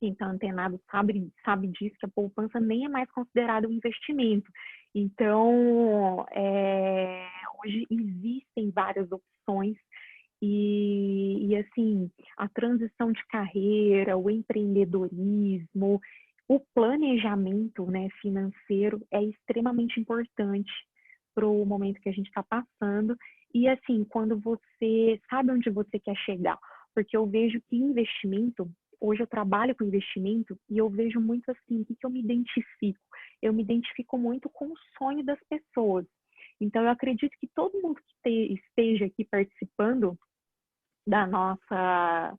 Quem está antenado sabe disso, que a poupança nem é mais considerada um investimento. Então, hoje existem várias opções e assim, a transição de carreira, o empreendedorismo, o planejamento, né, financeiro é extremamente importante para o momento que a gente está passando. E assim, quando você sabe onde você quer chegar, porque eu vejo que investimento, hoje eu trabalho com investimento e eu vejo muito assim, o que eu me identifico? Eu me identifico muito com o sonho das pessoas. Então, eu acredito que todo mundo que esteja aqui participando da nossa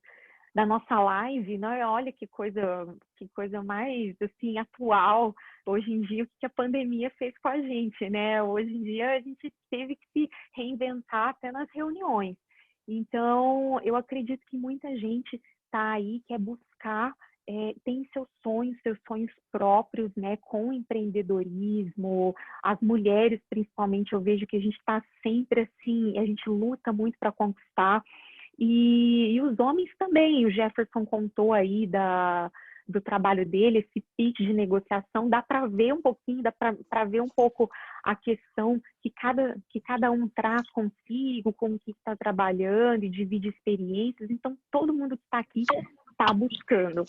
live, né? Olha que coisa mais assim atual hoje em dia, o que a pandemia fez com a gente, né? Hoje em dia a gente teve que se reinventar até nas reuniões. Então, eu acredito que muita gente está aí, quer buscar, tem seus sonhos próprios, né? Com empreendedorismo, as mulheres principalmente, eu vejo que a gente está sempre assim, a gente luta muito para conquistar. E os homens também, o Jefferson contou aí do trabalho dele, esse pitch de negociação, dá para ver um pouquinho, dá para ver um pouco a questão que cada um traz consigo, com o que está trabalhando e divide experiências. Então, todo mundo que está aqui está buscando.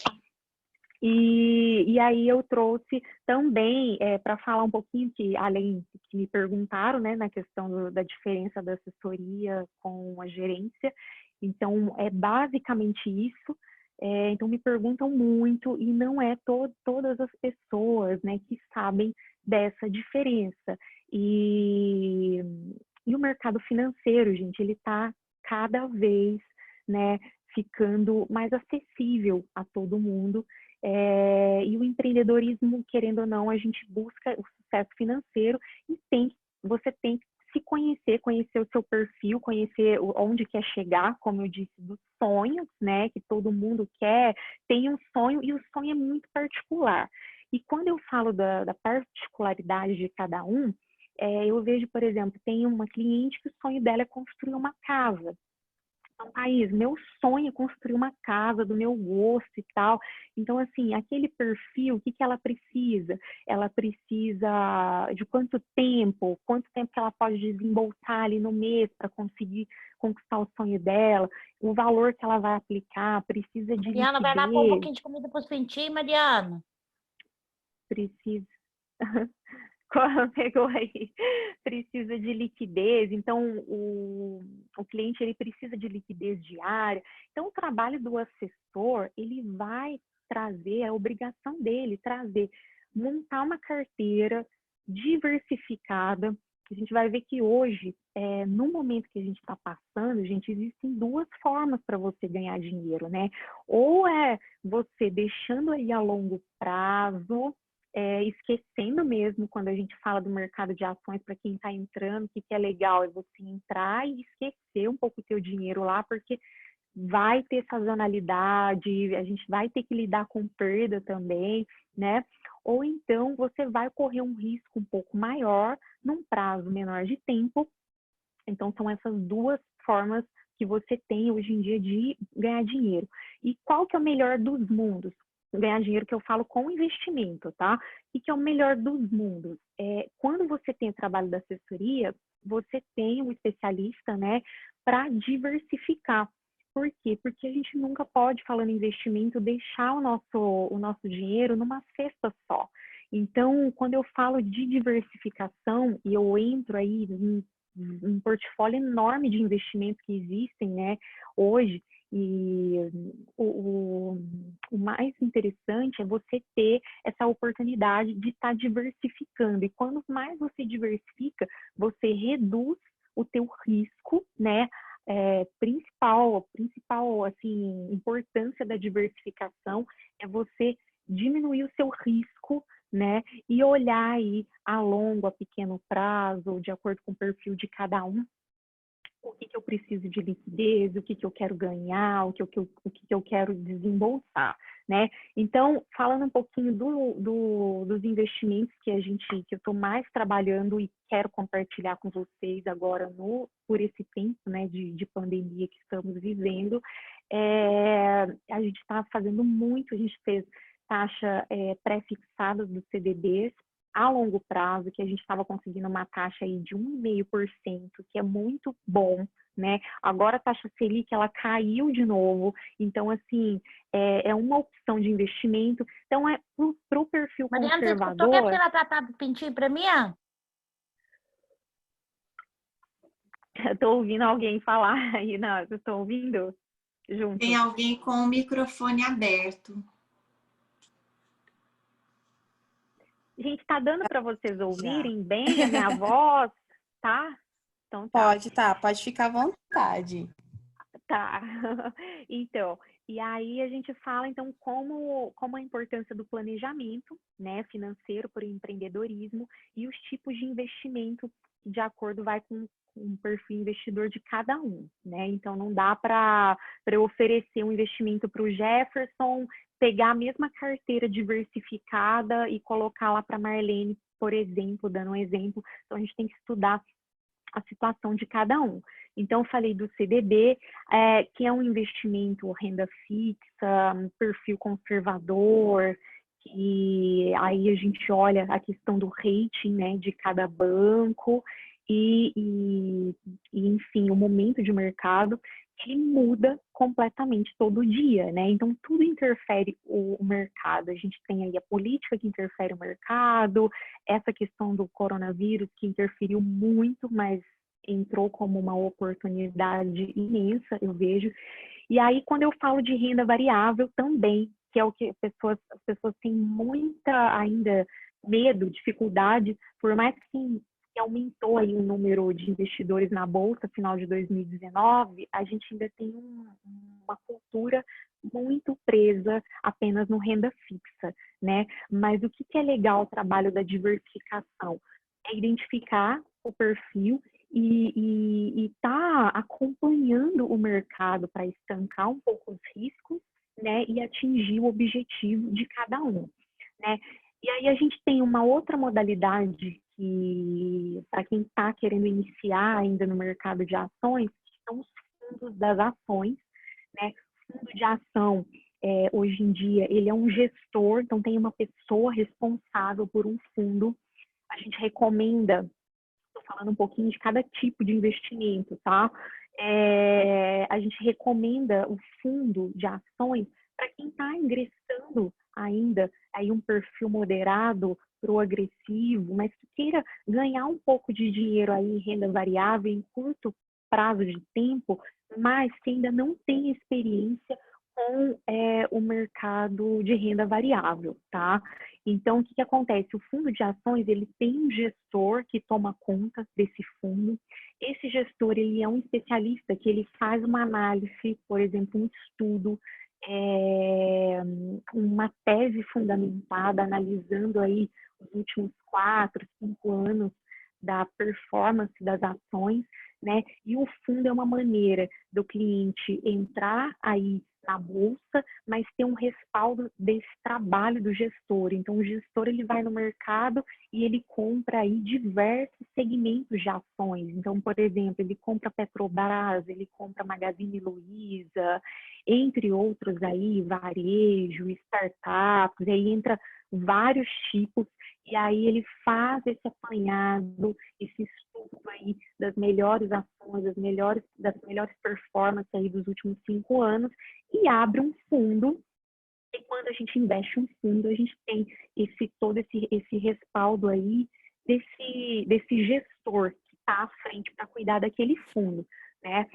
E aí eu trouxe também para falar um pouquinho, que além que me perguntaram, né, na questão da diferença da assessoria com a gerência, então é basicamente isso. Então me perguntam muito e não é todas as pessoas, né, que sabem dessa diferença. E o mercado financeiro, gente, ele está cada vez, né, ficando mais acessível a todo mundo. E o empreendedorismo, querendo ou não, a gente busca o sucesso financeiro e você tem que se conhecer o seu perfil, conhecer onde quer chegar, como eu disse, dos sonhos, né? Que todo mundo tem um sonho e o sonho é muito particular. E quando eu falo da particularidade de cada um, eu vejo, por exemplo, tem uma cliente que o sonho dela é construir uma casa. Então, Thaís, meu sonho é construir uma casa do meu gosto e tal. Então, assim, aquele perfil, o que ela precisa? Ela precisa de quanto tempo que ela pode desembolsar ali no mês para conseguir conquistar o sonho dela, o valor que ela vai aplicar, precisa de Mariana, vai lá pôr um pouquinho de comida para os pintinhos, Mariana. Precisa. Pegou aí, precisa de liquidez, então o cliente ele precisa de liquidez diária. Então o trabalho do assessor, ele vai trazer, a obrigação dele, montar uma carteira diversificada. A gente vai ver que hoje, no momento que a gente está passando, gente, existem duas formas para você ganhar dinheiro, né? Ou é você deixando aí a longo prazo, esquecendo mesmo, quando a gente fala do mercado de ações, para quem está entrando, o que é legal é você entrar e esquecer um pouco o seu dinheiro lá, porque vai ter sazonalidade, a gente vai ter que lidar com perda também, né? Ou então você vai correr um risco um pouco maior, num prazo menor de tempo. Então são essas duas formas que você tem hoje em dia de ganhar dinheiro. E qual que é o melhor dos mundos? Ganhar dinheiro que eu falo com investimento, tá? E que é o melhor dos mundos. Quando você tem o trabalho da assessoria, você tem um especialista, né, para diversificar. Por quê? Porque a gente nunca pode, falando em investimento, deixar o nosso dinheiro numa cesta só. Então, quando eu falo de diversificação e eu entro aí em um portfólio enorme de investimentos que existem, né, hoje, e o mais interessante é você ter essa oportunidade de estar diversificando. E quanto mais você diversifica, você reduz o teu risco, né? Principal assim, importância da diversificação é você diminuir o seu risco, né? E olhar aí a longo, a pequeno prazo, de acordo com o perfil de cada um, o que eu preciso de liquidez, o que eu quero ganhar, o que eu quero desembolsar, né? Então, falando um pouquinho dos investimentos que eu estou mais trabalhando e quero compartilhar com vocês agora por esse tempo, né, de pandemia que estamos vivendo, a gente está fazendo muito, a gente fez taxa pré-fixada dos CDBs a longo prazo, que a gente estava conseguindo uma taxa aí de 1,5%, que é muito bom, né? Agora a taxa Selic, ela caiu de novo, então, assim, é uma opção de investimento. Então, para o perfil Mariana, conservador... Mariana, você escutou que ela do pintinho para mim, ó? Eu estou ouvindo alguém falar aí, não, eu estou ouvindo junto. Tem alguém com o microfone aberto. Gente, tá dando para vocês ouvirem bem a minha voz, tá? Então, tá. Pode ficar à vontade. Tá. Então, e aí a gente fala, então, como a importância do planejamento, né, financeiro para o empreendedorismo e os tipos de investimento que de acordo vai com o perfil investidor de cada um, né? Então, não dá para eu oferecer um investimento para o Jefferson, pegar a mesma carteira diversificada e colocar lá para Marlene, por exemplo, dando um exemplo. Então, a gente tem que estudar a situação de cada um. Então, eu falei do CDB, que é um investimento renda fixa, um perfil conservador, e aí a gente olha a questão do rating, né, de cada banco e enfim, o momento de mercado, ele muda completamente todo dia, né? Então, tudo interfere o mercado. A gente tem aí a política que interfere o mercado, essa questão do coronavírus que interferiu muito, mas entrou como uma oportunidade imensa, eu vejo. E aí, quando eu falo de renda variável também, que é o que as pessoas têm muita ainda medo, dificuldade, por mais que aumentou aí o número de investidores na Bolsa final de 2019, a gente ainda tem uma cultura muito presa apenas no renda fixa, né? Mas o que é legal o trabalho da diversificação? É identificar o perfil e tá acompanhando o mercado para estancar um pouco os riscos, né, e atingir o objetivo de cada um, né? E aí a gente tem uma outra modalidade que, para quem está querendo iniciar ainda no mercado de ações, que são os fundos das ações, né? Fundo de ação, hoje em dia, ele é um gestor, então tem uma pessoa responsável por um fundo. A gente recomenda, estou falando um pouquinho de cada tipo de investimento, tá? A gente recomenda o fundo de ações para quem está ingressando ainda aí um perfil moderado para o agressivo, mas que queira ganhar um pouco de dinheiro aí em renda variável em curto prazo de tempo, mas que ainda não tem experiência com o mercado de renda variável, tá? Então, o que acontece? O fundo de ações, ele tem um gestor que toma conta desse fundo. Esse gestor, ele é um especialista que ele faz uma análise, por exemplo, um estudo, uma tese fundamentada, analisando aí os últimos 4, 5 anos da performance das ações, né? E o fundo é uma maneira do cliente entrar aí na bolsa, mas ter um respaldo desse trabalho do gestor. Então, o gestor, ele vai no mercado e ele compra aí diversos segmentos de ações. Então, por exemplo, ele compra Petrobras, ele compra Magazine Luiza, entre outros aí, varejo, startups, aí entra vários tipos, e aí ele faz esse apanhado, esse estudo aí das melhores ações, das melhores performances aí dos últimos 5 anos, e abre um fundo. E quando a gente investe um fundo, a gente tem todo esse respaldo aí desse gestor que está à frente para cuidar daquele fundo, né?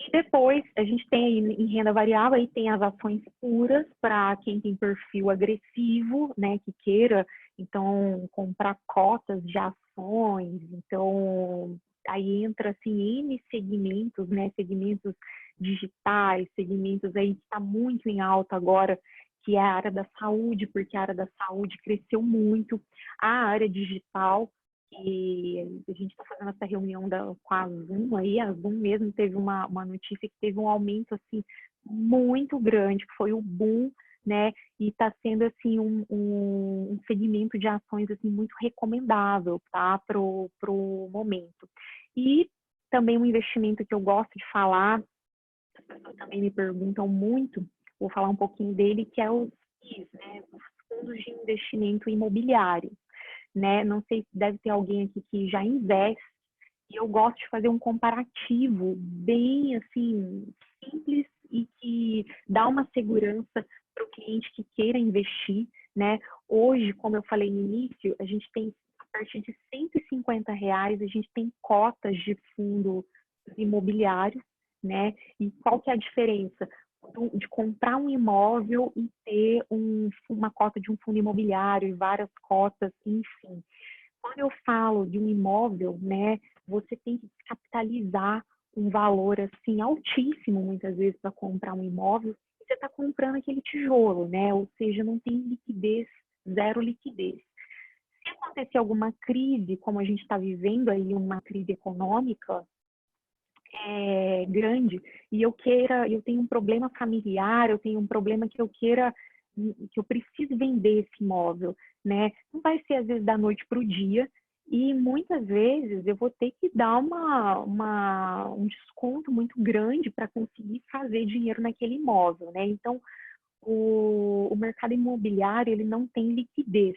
E depois a gente tem aí em renda variável, aí tem as ações puras para quem tem perfil agressivo, né, que queira então comprar cotas de ações. Então aí entra assim N segmentos, né, segmentos digitais, segmentos aí que está muito em alta agora, que é a área da saúde, porque a área da saúde cresceu muito, a área digital. E a gente está fazendo essa reunião com a Zoom aí, a Zoom mesmo teve uma notícia que teve um aumento assim muito grande, que foi o boom, né? E está sendo assim um segmento de ações assim muito recomendável, tá? Pro momento. E também um investimento que eu gosto de falar, as pessoas também me perguntam muito, vou falar um pouquinho dele, que é os FIIs, né? Os fundos de investimento imobiliário. Né? Não sei se deve ter alguém aqui que já investe, e eu gosto de fazer um comparativo bem assim simples e que dá uma segurança para o cliente que queira investir, né? Hoje, como eu falei no início, a gente tem a partir de R$150 a gente tem cotas de fundos imobiliários, né? E qual que é a diferença de comprar um imóvel e ter uma cota de um fundo imobiliário e várias cotas, enfim. Quando eu falo de um imóvel, né, você tem que capitalizar um valor assim altíssimo muitas vezes para comprar um imóvel. Você está comprando aquele tijolo, né? Ou seja, não tem liquidez, zero liquidez. Se acontecer alguma crise, como a gente está vivendo aí, uma crise econômica grande, e eu tenho um problema familiar, eu tenho um problema que eu preciso vender esse imóvel, né? Não vai ser às vezes da noite para o dia, E muitas vezes eu vou ter que dar um desconto muito grande para conseguir fazer dinheiro naquele imóvel, né? Então, o mercado imobiliário, ele não tem liquidez,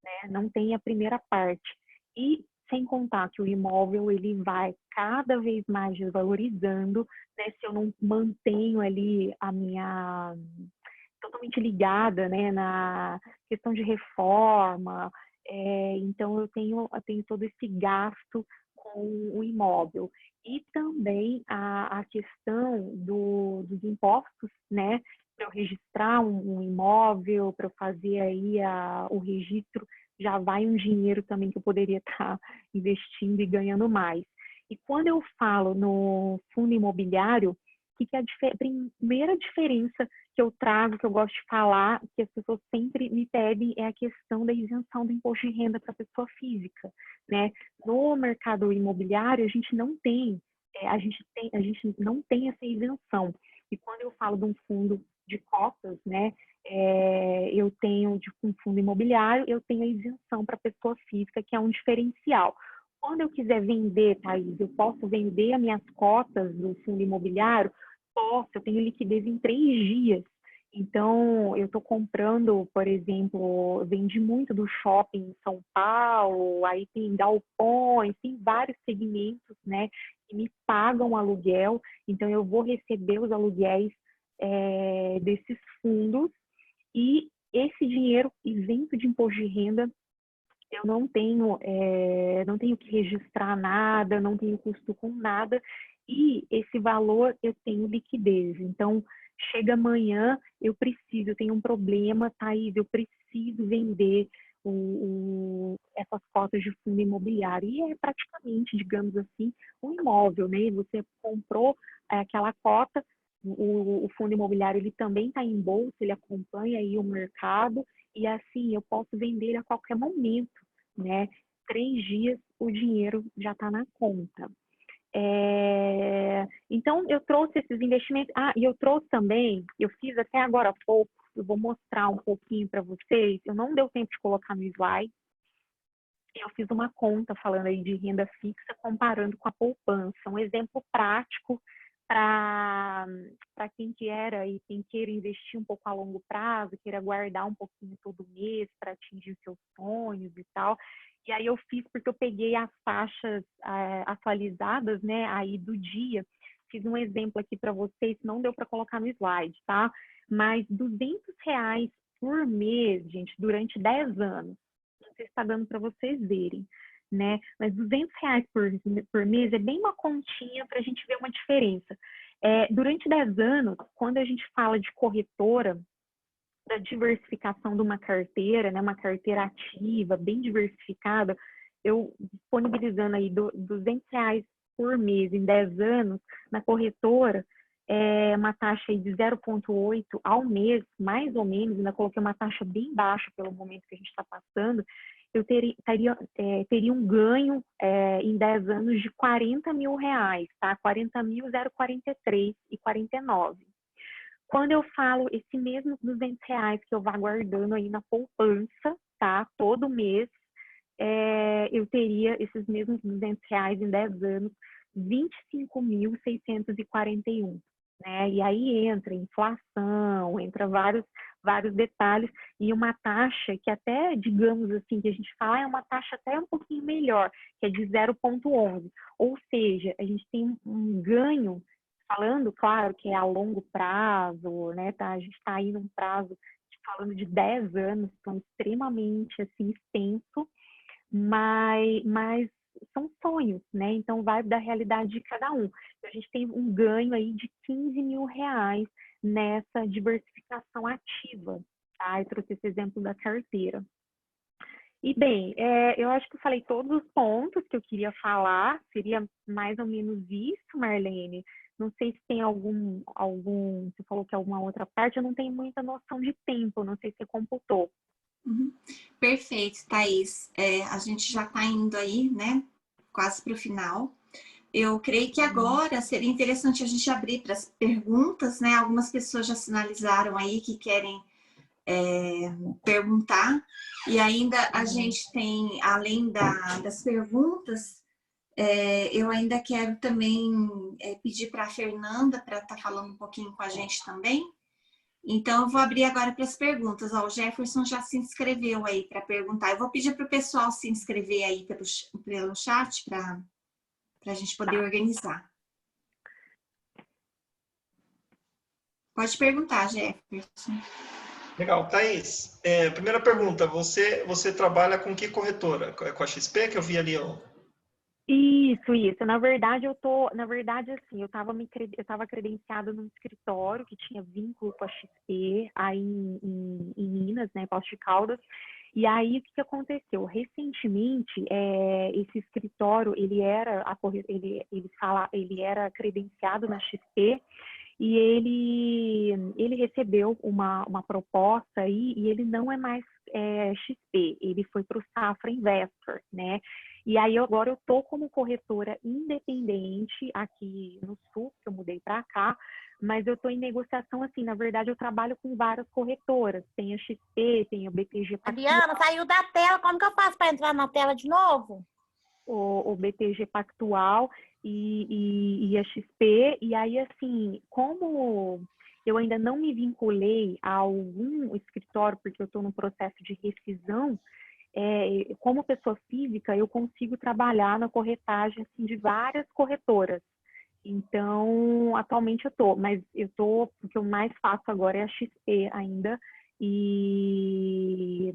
né? Não tem a primeira parte. E sem contar que o imóvel, ele vai cada vez mais desvalorizando, né? Se eu não mantenho ali a minha... totalmente ligada, né, na questão de reforma, então eu tenho todo esse gasto com o imóvel. E também a questão dos impostos, né, para eu registrar um imóvel, para eu fazer aí o registro, já vai um dinheiro também que eu poderia estar investindo e ganhando mais. E quando eu falo no fundo imobiliário, que é a primeira diferença que eu trago, que eu gosto de falar, que as pessoas sempre me pedem, é a questão da isenção do imposto de renda para a pessoa física, né? No mercado imobiliário, a gente não tem essa isenção. E quando eu falo de um fundo de cotas, né, eu tenho de um fundo imobiliário, eu tenho a isenção para a pessoa física, que é um diferencial. Quando eu quiser vender, Thaís, eu posso vender as minhas cotas do fundo imobiliário? Posso, eu tenho liquidez em 3 dias. Então, eu estou comprando, por exemplo, vendi muito do shopping em São Paulo, aí tem galpões, tem vários segmentos, né, que me pagam aluguel. Então, eu vou receber os aluguéis desses fundos e esse dinheiro isento de imposto de renda, eu não tenho que registrar nada, não tenho custo com nada, e esse valor eu tenho liquidez. Então, chega amanhã, eu tenho um problema, Thaís, eu preciso vender essas cotas de fundo imobiliário. E é praticamente, digamos assim, um imóvel, né? Você comprou aquela cota, o fundo imobiliário ele também está em bolsa, ele acompanha aí o mercado, e assim eu posso vender ele a qualquer momento, né? 3 dias o dinheiro já está na conta. Então eu trouxe esses investimentos. E eu trouxe também, eu fiz até agora há pouco, eu vou mostrar um pouquinho para vocês, eu não deu tempo de colocar no slide. Eu fiz uma conta falando aí de renda fixa comparando com a poupança, um exemplo prático para quem queira investir um pouco a longo prazo, queira guardar um pouquinho todo mês para atingir seus sonhos e tal. E aí eu fiz porque eu peguei as taxas atualizadas, né, aí do dia. Fiz um exemplo aqui para vocês, não deu para colocar no slide, tá? Mas R$200 por mês, gente, durante 10 anos. Não sei se está dando para vocês verem, né? Mas R$200 por mês é bem uma continha para a gente ver uma diferença. Durante 10 anos, quando a gente fala de corretora, da diversificação de uma carteira, né, uma carteira ativa, bem diversificada, eu disponibilizando aí R$200 por mês em 10 anos, na corretora, uma taxa aí de 0,8 ao mês, mais ou menos, ainda coloquei uma taxa bem baixa pelo momento que a gente está passando, eu teria um ganho em 10 anos de R$40 mil, tá? 40.043,49. Quando eu falo esse mesmo R$200 que eu vá guardando aí na poupança, tá? Todo mês, eu teria esses mesmos R$200 em 10 anos, 25.641. Né? E aí entra inflação, entra vários detalhes, e uma taxa que até, digamos assim, que a gente fala, é uma taxa até um pouquinho melhor, que é de 0,11. Ou seja, a gente tem um ganho, falando, claro, que é a longo prazo, né? Tá? A gente está aí num prazo, falando de 10 anos, então extremamente assim, extenso, mas são sonhos, né? Então vai da realidade de cada um. A gente tem um ganho aí de R$15 mil nessa diversificação ativa, tá? Eu trouxe esse exemplo da carteira. E bem, eu acho que eu falei todos os pontos que eu queria falar, seria mais ou menos isso, Marlene. Não sei se tem algum, você falou que alguma outra parte, eu não tenho muita noção de tempo, não sei se você computou. Uhum. Perfeito, Thaís. A gente já está indo aí, né? Quase para o final. Eu creio que agora seria interessante a gente abrir para as perguntas, né? Algumas pessoas já sinalizaram aí que querem perguntar. E ainda a gente tem, além das perguntas, eu ainda quero também pedir para a Fernanda para estar falando um pouquinho com a gente também. Então, eu vou abrir agora para as perguntas. Ó, o Jefferson já se inscreveu aí para perguntar. Eu vou pedir para o pessoal se inscrever aí pelo chat para a gente poder organizar. Pode perguntar, Jefferson. Legal. Thaís, primeira pergunta. Você trabalha com que corretora? Com a XP, que eu vi ali, ó? Isso. Na verdade, assim, eu estava credenciada num escritório que tinha vínculo com a XP, aí em Minas, né, Poços de Caldas. E aí, o que aconteceu? Recentemente, esse escritório, ele era credenciado na XP, e ele recebeu uma proposta aí, e ele não é mais XP, ele foi para o Safra Investor, né? E aí agora eu estou como corretora independente aqui no Sul, que eu mudei para cá, mas eu estou em negociação, assim, na verdade eu trabalho com várias corretoras, tem a XP, tem o BTG Pactual. Diana, saiu da tela, como que eu faço para entrar na tela de novo? O BTG Pactual e a XP, e aí, assim, como eu ainda não me vinculei a algum escritório, porque eu estou no processo de rescisão, como pessoa física, eu consigo trabalhar na corretagem, assim, de várias corretoras. Então, atualmente mas o que eu mais faço agora é a XP ainda, e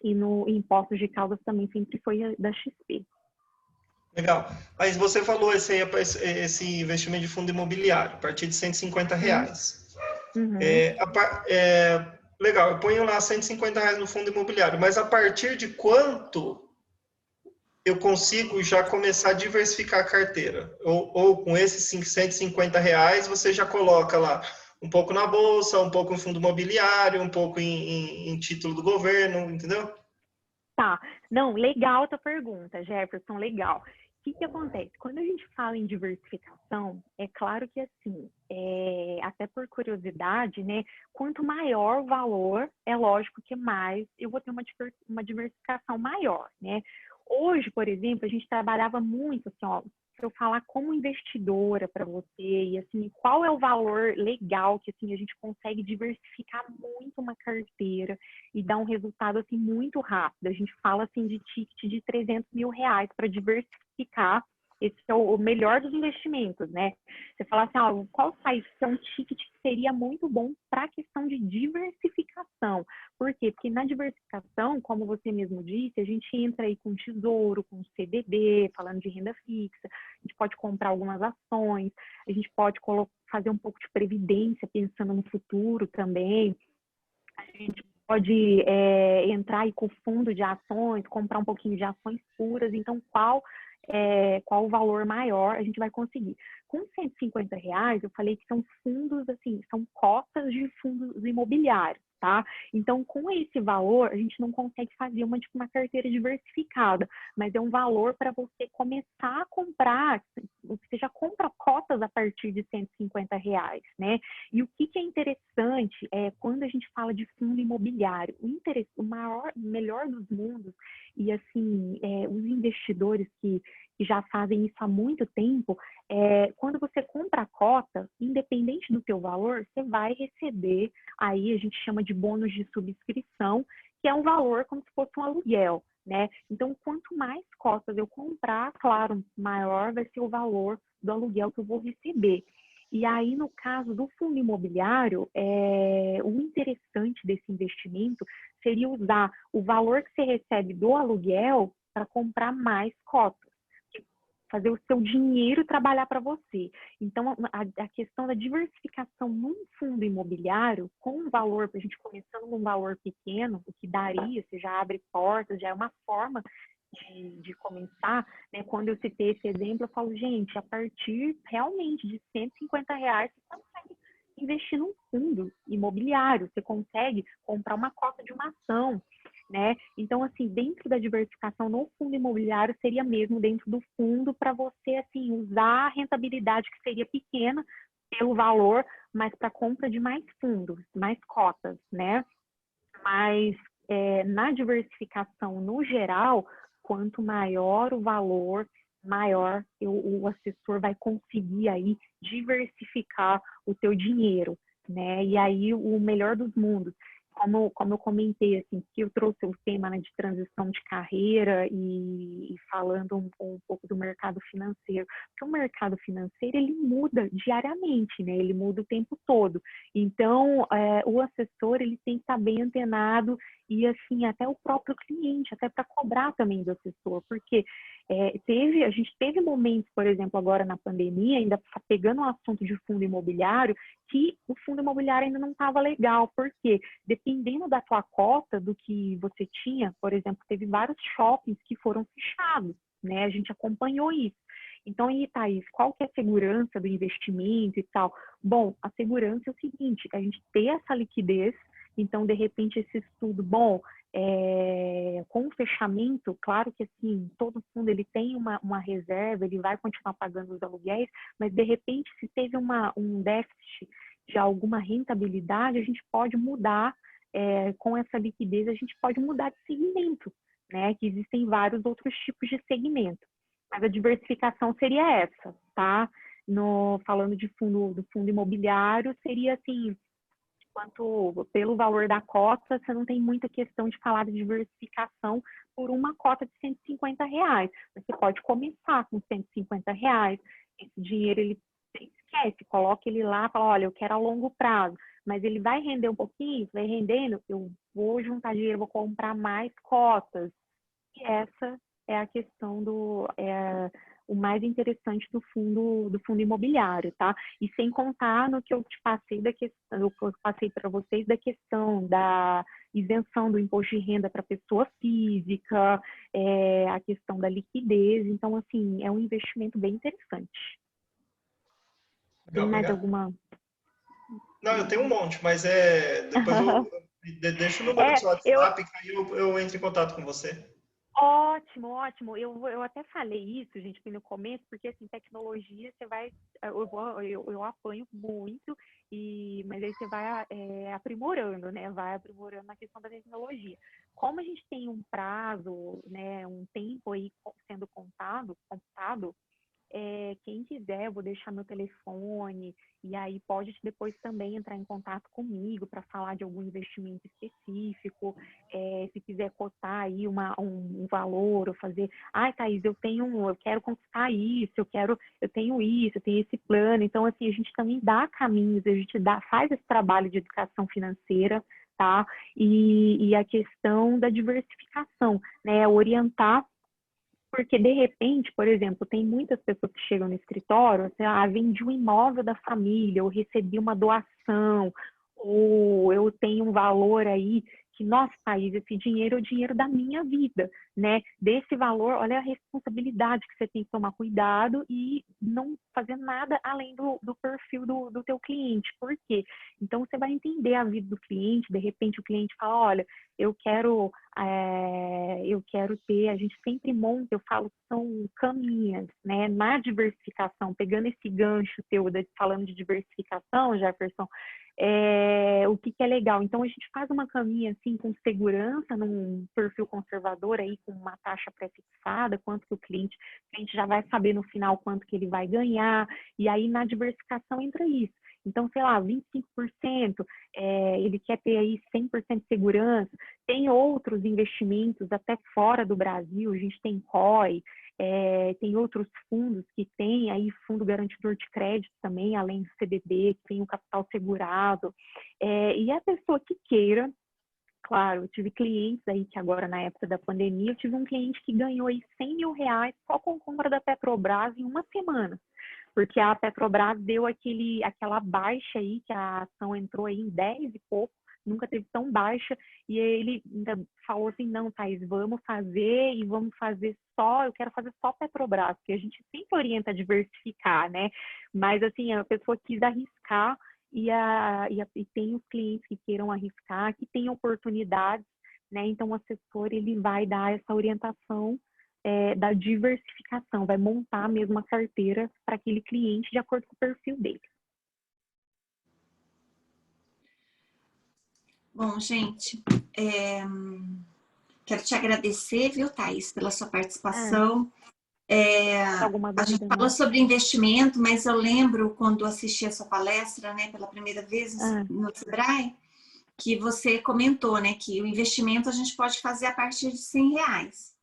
em Poços de Caldas também sempre foi da XP. Legal. Mas você falou esse investimento de fundo imobiliário, a partir de R$150. Uhum. Legal, eu ponho lá R$150 no fundo imobiliário, mas a partir de quanto eu consigo já começar a diversificar a carteira? Ou com esses R$150 você já coloca lá um pouco na bolsa, um pouco em fundo imobiliário, um pouco em título do governo, entendeu? Tá. Não, legal a tua pergunta, Jefferson, legal. O que acontece? Quando a gente fala em diversificação, é claro que, assim, até por curiosidade, né, quanto maior o valor, é lógico que mais eu vou ter uma diversificação maior, né? Hoje, por exemplo, a gente trabalhava muito, assim, ó, se eu falar como investidora para você, e assim, qual é o valor legal que, assim, a gente consegue diversificar muito uma carteira e dar um resultado, assim, muito rápido. A gente fala, assim, de ticket de R$300 mil para diversificar. Esse é o melhor dos investimentos, né? Você fala assim, qual site é um ticket que seria muito bom para a questão de diversificação. Por quê? Porque na diversificação, como você mesmo disse, a gente entra aí com tesouro, com CDB, falando de renda fixa, a gente pode comprar algumas ações, a gente pode fazer um pouco de previdência, pensando no futuro também. A gente pode entrar aí com fundo de ações, comprar um pouquinho de ações puras. Então, qual o valor maior a gente vai conseguir? Com R$150, eu falei que são fundos, assim, são cotas de fundos imobiliários, tá? Então, com esse valor, a gente não consegue fazer uma carteira diversificada, mas é um valor para você começar a comprar, você já compra cotas a partir de R$150, né? E o que é interessante quando a gente fala de fundo imobiliário, o melhor dos mundos, e assim, os investidores que já fazem isso há muito tempo, quando você compra a cota, independente do teu valor, você vai receber, aí a gente chama de bônus de subscrição, que é um valor como se fosse um aluguel, né? Então, quanto mais cotas eu comprar, claro, maior vai ser o valor do aluguel que eu vou receber. E aí, no caso do fundo imobiliário, o interessante desse investimento seria usar o valor que você recebe do aluguel para comprar mais cotas, fazer o seu dinheiro trabalhar para você. Então, a questão da diversificação num fundo imobiliário, com um valor, a gente começando num valor pequeno, o que daria, você já abre portas, já é uma forma de começar, né? Quando eu citei esse exemplo, eu falo, gente, a partir realmente de R$150, você consegue investir num fundo imobiliário, você consegue comprar uma cota de uma ação, né? Então, assim, dentro da diversificação no fundo imobiliário, seria mesmo dentro do fundo para você, assim, usar a rentabilidade que seria pequena pelo valor, mas para compra de mais fundos, mais cotas, né? Mas na diversificação no geral, quanto maior o valor, maior o assessor vai conseguir aí diversificar o teu dinheiro, né? E aí o melhor dos mundos, como eu comentei, assim, que eu trouxe o tema, né, de transição de carreira e falando um pouco do mercado financeiro, porque o mercado financeiro, ele muda diariamente, né? Ele muda o tempo todo. Então, o assessor, ele tem que estar bem antenado e, assim, até o próprio cliente, até para cobrar também do assessor, porque a gente teve momentos, por exemplo, agora na pandemia, ainda pegando o assunto de fundo imobiliário, que o fundo imobiliário ainda não estava legal, porque dependendo da tua cota, do que você tinha, por exemplo, teve vários shoppings que foram fechados, né? A gente acompanhou isso. Então, aí, Thaís, qual que é a segurança do investimento e tal? Bom, a segurança é o seguinte, a gente ter essa liquidez. Então, de repente, esse estudo, com o fechamento, claro que assim, todo fundo ele tem uma reserva, ele vai continuar pagando os aluguéis, mas de repente, se teve um déficit de alguma rentabilidade, a gente pode mudar, com essa liquidez, a gente pode mudar de segmento, né? Que existem vários outros tipos de segmento. Mas a diversificação seria essa, tá? Falando do fundo imobiliário, seria assim, pelo valor da cota, você não tem muita questão de falar de diversificação por uma cota de R$150. Você pode começar com R$150. Esse dinheiro, ele esquece, coloca ele lá, fala, olha, eu quero a longo prazo, mas ele vai render um pouquinho, vai rendendo, eu vou juntar dinheiro, vou comprar mais cotas. E essa é a questão o mais interessante do fundo imobiliário, tá? E sem contar no que eu te passei para vocês da questão da isenção do imposto de renda para pessoa física, a questão da liquidez. Então, assim, é um investimento bem interessante. Tem mais alguma? Não, eu tenho um monte, mas depois eu deixo o número do seu WhatsApp que aí eu entro em contato com você. Ótimo, ótimo. Eu até falei isso, gente, no começo, porque assim, tecnologia você vai, eu apanho muito, mas aí você vai aprimorando, né? Vai aprimorando na questão da tecnologia. Como a gente tem um prazo, né, um tempo aí sendo computado, quem quiser, eu vou deixar meu telefone, e aí pode depois também entrar em contato comigo para falar de algum investimento específico, se quiser cotar aí um valor, ou fazer, Thaís, eu quero conquistar isso, eu tenho isso, eu tenho esse plano. Então, assim, a gente também dá caminhos, a gente faz esse trabalho de educação financeira, tá? E a questão da diversificação, né? Orientar. Porque, de repente, por exemplo, tem muitas pessoas que chegam no escritório, assim, vendi um imóvel da família, eu recebi uma doação, ou eu tenho um valor aí que, nossa, Thaís, esse dinheiro é o dinheiro da minha vida, né? Desse valor, olha a responsabilidade que você tem que tomar cuidado e não fazer nada além do perfil do teu cliente. Por quê? Então, você vai entender a vida do cliente, de repente o cliente fala, olha, eu quero ter, a gente sempre monta, eu falo, são caminhas, né? Na diversificação, pegando esse gancho teu, falando de diversificação, Jefferson, o que é legal. Então, a gente faz uma caminha assim com segurança, num perfil conservador aí, com uma taxa pré-fixada, quanto que o cliente já vai saber no final quanto que ele vai ganhar, e aí na diversificação entra isso. Então, sei lá, 25%, ele quer ter aí 100% de segurança. Tem outros investimentos até fora do Brasil, a gente tem COI, tem outros fundos que tem aí fundo garantidor de crédito também, além do CDB, que tem o capital segurado. E a pessoa que queira, claro, eu tive clientes aí que agora na época da pandemia, eu tive um cliente que ganhou aí R$100 mil só com compra da Petrobras em uma semana. Porque a Petrobras deu aquela baixa aí, que a ação entrou aí em 10 e pouco, nunca teve tão baixa, e ele ainda falou assim, não, Thaís, vamos fazer eu quero fazer só Petrobras, porque a gente sempre orienta a diversificar, né? Mas assim, a pessoa quis arriscar, e tem os clientes que queiram arriscar, que tem oportunidades, né? Então o assessor, ele vai dar essa orientação da diversificação, vai montar a mesma carteira para aquele cliente de acordo com o perfil dele. Bom, gente, quero te agradecer, viu, Thaís, pela sua participação. A gente falou sobre investimento, mas eu lembro quando assisti a sua palestra, né, pela primeira vez no Sebrae, que você comentou, né, que o investimento a gente pode fazer a partir de R$100.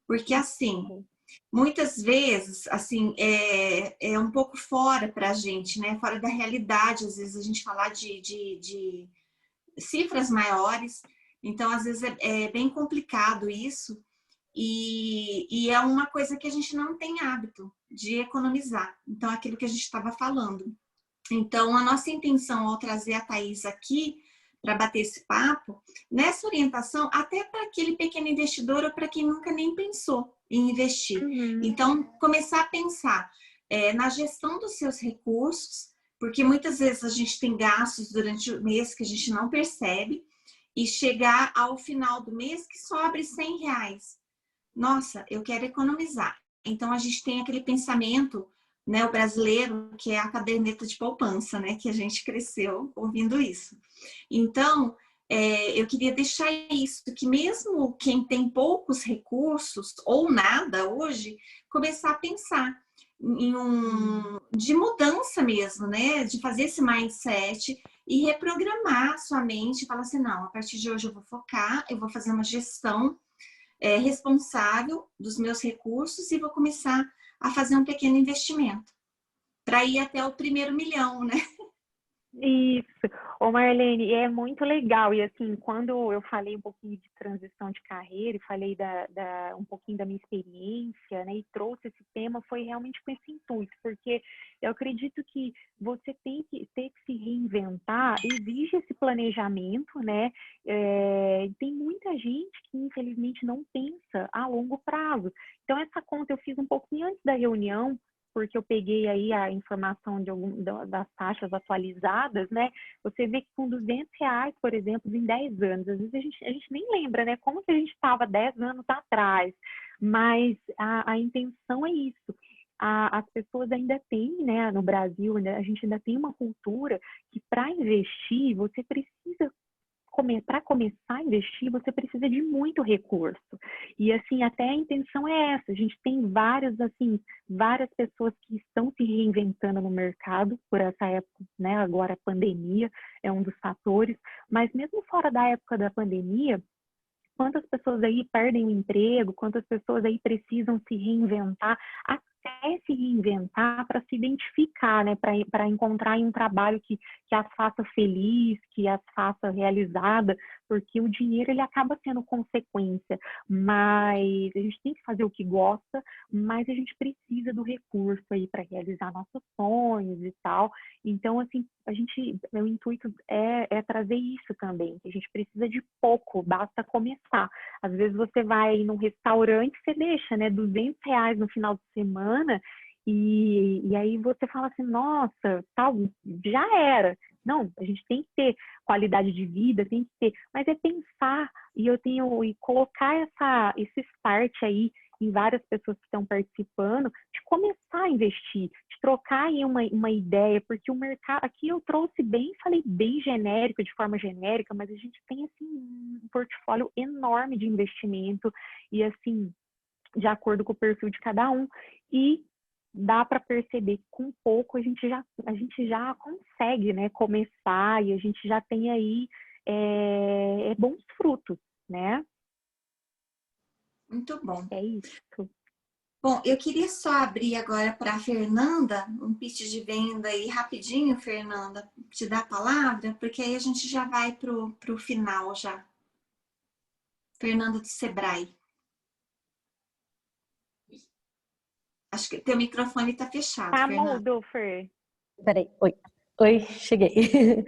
Porque, assim, muitas vezes, assim, é um pouco fora para a gente, né, fora da realidade, às vezes a gente falar de cifras maiores, então, às vezes é bem complicado isso. E é uma coisa que a gente não tem hábito de economizar. Então, aquilo que a gente estava falando. Então, a nossa intenção ao trazer a Thaís aqui para bater esse papo, nessa orientação, até para aquele pequeno investidor ou para quem nunca nem pensou em investir. Então, começar a pensar na gestão dos seus recursos, porque muitas vezes a gente tem gastos durante o mês que a gente não percebe, e chegar ao final do mês que sobre R$100. Nossa, eu quero economizar. Então, a gente tem aquele pensamento, né, o brasileiro, que é a caderneta de poupança, né, que a gente cresceu ouvindo isso. Então, eu queria deixar isso, que mesmo quem tem poucos recursos, ou nada hoje, começar a pensar de mudança mesmo, né, de fazer esse mindset e reprogramar sua mente, falar assim, não, a partir de hoje eu vou focar, eu vou fazer uma gestão responsável dos meus recursos e vou começar a fazer um pequeno investimento para ir até o primeiro milhão, né? Isso. Ô Marlene, é muito legal. E assim, quando eu falei um pouquinho de transição de carreira e falei um pouquinho da minha experiência, né, e trouxe esse tema, foi realmente com esse intuito, porque eu acredito que você tem que se reinventar, exige esse planejamento, né? Tem muita gente que infelizmente não pensa a longo prazo. Então, essa conta eu fiz um pouquinho antes da reunião, porque eu peguei aí a informação das taxas atualizadas, né? Você vê que com R$200, por exemplo, em 10 anos, às vezes a gente nem lembra, né? Como que a gente estava 10 anos atrás, mas a intenção é isso. As pessoas ainda têm, né, no Brasil, a gente ainda tem uma cultura que para investir, você precisa para começar a investir, você precisa de muito recurso. E, assim, até a intenção é essa. A gente tem várias pessoas que estão se reinventando no mercado por essa época, né? Agora a pandemia é um dos fatores. Mas mesmo fora da época da pandemia, quantas pessoas aí perdem o emprego, quantas pessoas aí precisam se reinventar, até se reinventar para se identificar, né? Para encontrar um trabalho que as faça feliz, que as faça realizada, porque o dinheiro ele acaba sendo consequência, mas a gente tem que fazer o que gosta, mas a gente precisa do recurso aí para realizar nossos sonhos e tal. Então, assim, o intuito é trazer isso também, que a gente precisa de pouco, basta começar. Às vezes você vai num restaurante, você deixa, né, R$200 no final de semana, e aí você fala assim, nossa, tal, já era. Não, a gente tem que ter qualidade de vida, tem que ter, mas é pensar, e colocar esse start aí em várias pessoas que estão participando, de começar a investir, de trocar aí uma ideia, porque o mercado, aqui eu trouxe falei bem genérico, de forma genérica, mas a gente tem assim um portfólio enorme de investimento e assim, de acordo com o perfil de cada um, e dá para perceber que com pouco a gente já consegue, né, começar, e a gente já tem aí bons frutos, né? Muito bom. É isso. Bom, eu queria só abrir agora para a Fernanda, um pitch de venda aí rapidinho, Fernanda, te dar a palavra, porque aí a gente já vai para o final já. Fernanda do Sebrae. Acho que teu microfone está fechado, Tá Fernanda. mudo, Fer. Peraí, oi, cheguei.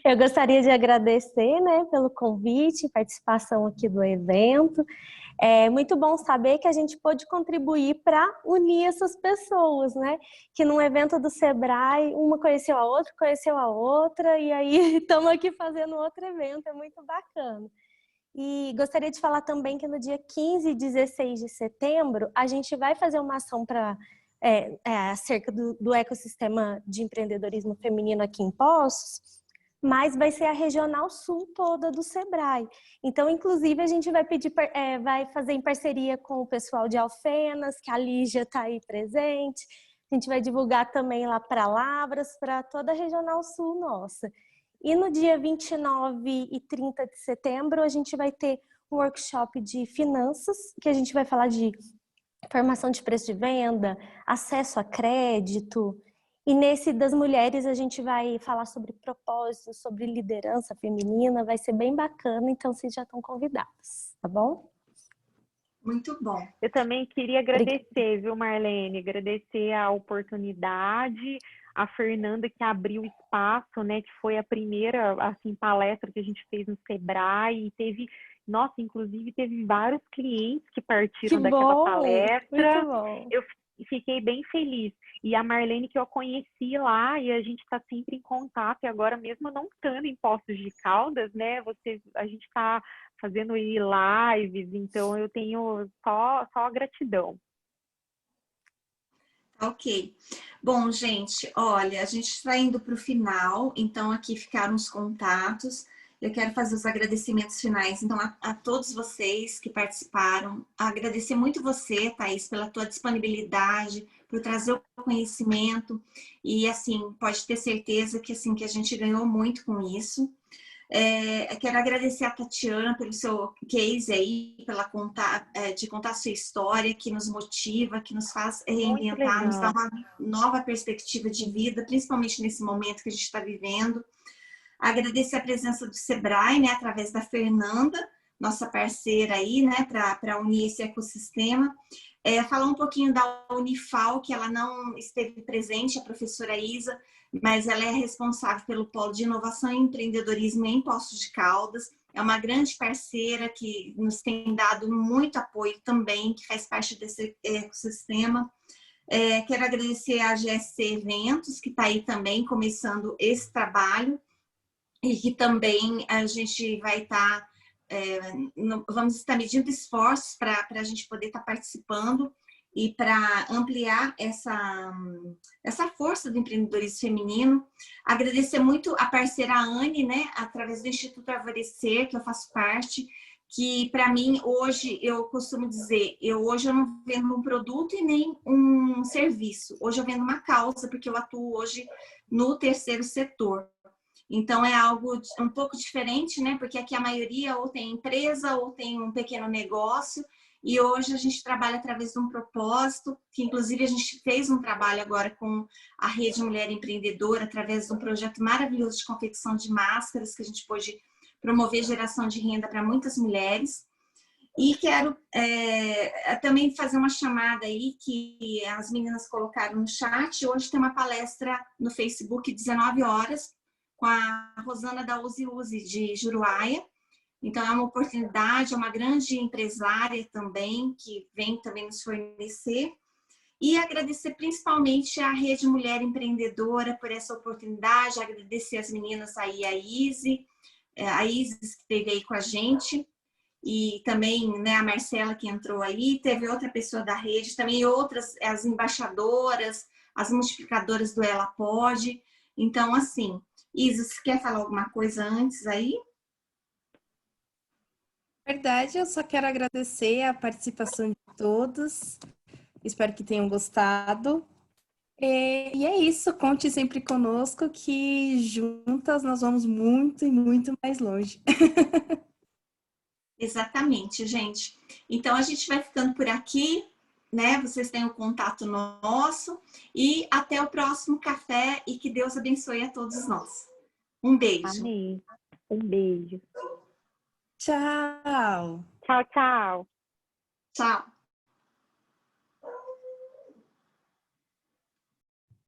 Eu gostaria de agradecer, né, pelo convite, participação aqui do evento. É muito bom saber que a gente pôde contribuir para unir essas pessoas, né? Que num evento do Sebrae, uma conheceu a outra, e aí estamos aqui fazendo outro evento, é muito bacana. E gostaria de falar também que no dia 15 e 16 de setembro, a gente vai fazer uma ação acerca do ecossistema de empreendedorismo feminino aqui em Poços, mas vai ser a Regional Sul toda do Sebrae. Então, inclusive, a gente vai vai fazer em parceria com o pessoal de Alfenas, que a Lígia está aí presente. A gente vai divulgar também lá para Lavras, para toda a Regional Sul nossa. E no dia 29 e 30 de setembro, a gente vai ter um workshop de finanças, que a gente vai falar de formação de preço de venda, acesso a crédito. E nesse das mulheres a gente vai falar sobre propósito, sobre liderança feminina, vai ser bem bacana, então vocês já estão convidados, tá bom? Muito bom. Eu também queria agradecer, viu, Marlene? Agradecer a oportunidade, a Fernanda que abriu espaço, né? Que foi a primeira, assim, palestra que a gente fez no Sebrae e teve, nossa, inclusive teve vários clientes que partiram daquela palestra. Muito bom. Eu fiquei bem feliz. E a Marlene que eu conheci lá e a gente está sempre em contato e agora mesmo não estando em Poços de Caldas, né? A gente está fazendo lives, então eu tenho só a gratidão. Ok. Bom, gente, olha, a gente está indo para o final, então aqui ficaram os contatos. Eu quero fazer os agradecimentos finais, então, a todos vocês que participaram. Agradecer muito você, Thaís, pela tua disponibilidade, por trazer o conhecimento. E, assim, pode ter certeza que, assim, que a gente ganhou muito com isso. Quero agradecer a Tatiana pelo seu case aí, de contar a sua história, que nos motiva, que nos faz reinventar, nos dá uma nova perspectiva de vida, principalmente nesse momento que a gente está vivendo. Agradecer a presença do Sebrae, né, através da Fernanda, nossa parceira aí, né, para unir esse ecossistema. Falar um pouquinho da Unifal, que ela não esteve presente, a professora Isa, mas ela é responsável pelo Polo de Inovação e Empreendedorismo em Poços de Caldas. É uma grande parceira que nos tem dado muito apoio também, que faz parte desse ecossistema. Quero agradecer a GSC Eventos, que está aí também começando esse trabalho, e que também a gente vai estar, vamos estar medindo esforços para a gente poder estar participando e para ampliar essa força do empreendedorismo feminino. Agradecer muito a parceira Anne, né, através do Instituto Alvorecer, que eu faço parte, que para mim hoje, eu costumo dizer, hoje eu não vendo um produto e nem um serviço, hoje eu vendo uma causa, porque eu atuo hoje no terceiro setor. Então, é algo um pouco diferente, né? Porque aqui a maioria ou tem empresa ou tem um pequeno negócio. E hoje a gente trabalha através de um propósito, que inclusive a gente fez um trabalho agora com a Rede Mulher Empreendedora, através de um projeto maravilhoso de confecção de máscaras, que a gente pôde promover geração de renda para muitas mulheres. E quero também fazer uma chamada aí, que as meninas colocaram no chat. Hoje tem uma palestra no Facebook, 19 horas, com a Rosana da Uzi Uzi, de Juruáia. Então, é uma oportunidade, é uma grande empresária também, que vem também nos fornecer. E agradecer principalmente à Rede Mulher Empreendedora por essa oportunidade, agradecer as meninas aí, a Isis, que esteve aí com a gente, e também, né, a Marcela, que entrou aí, teve outra pessoa da rede, também outras, as embaixadoras, as multiplicadoras do Ela Pode. Então, assim, Isis, quer falar alguma coisa antes aí? Verdade, eu só quero agradecer a participação de todos. Espero que tenham gostado. E é isso, conte sempre conosco que juntas nós vamos muito e muito mais longe. Exatamente, gente. Então, a gente vai ficando por aqui, né? Vocês têm o contato nosso e até o próximo café e que Deus abençoe a todos nós. Um beijo. Amém. Um beijo. Tchau. Tchau, tchau. Tchau.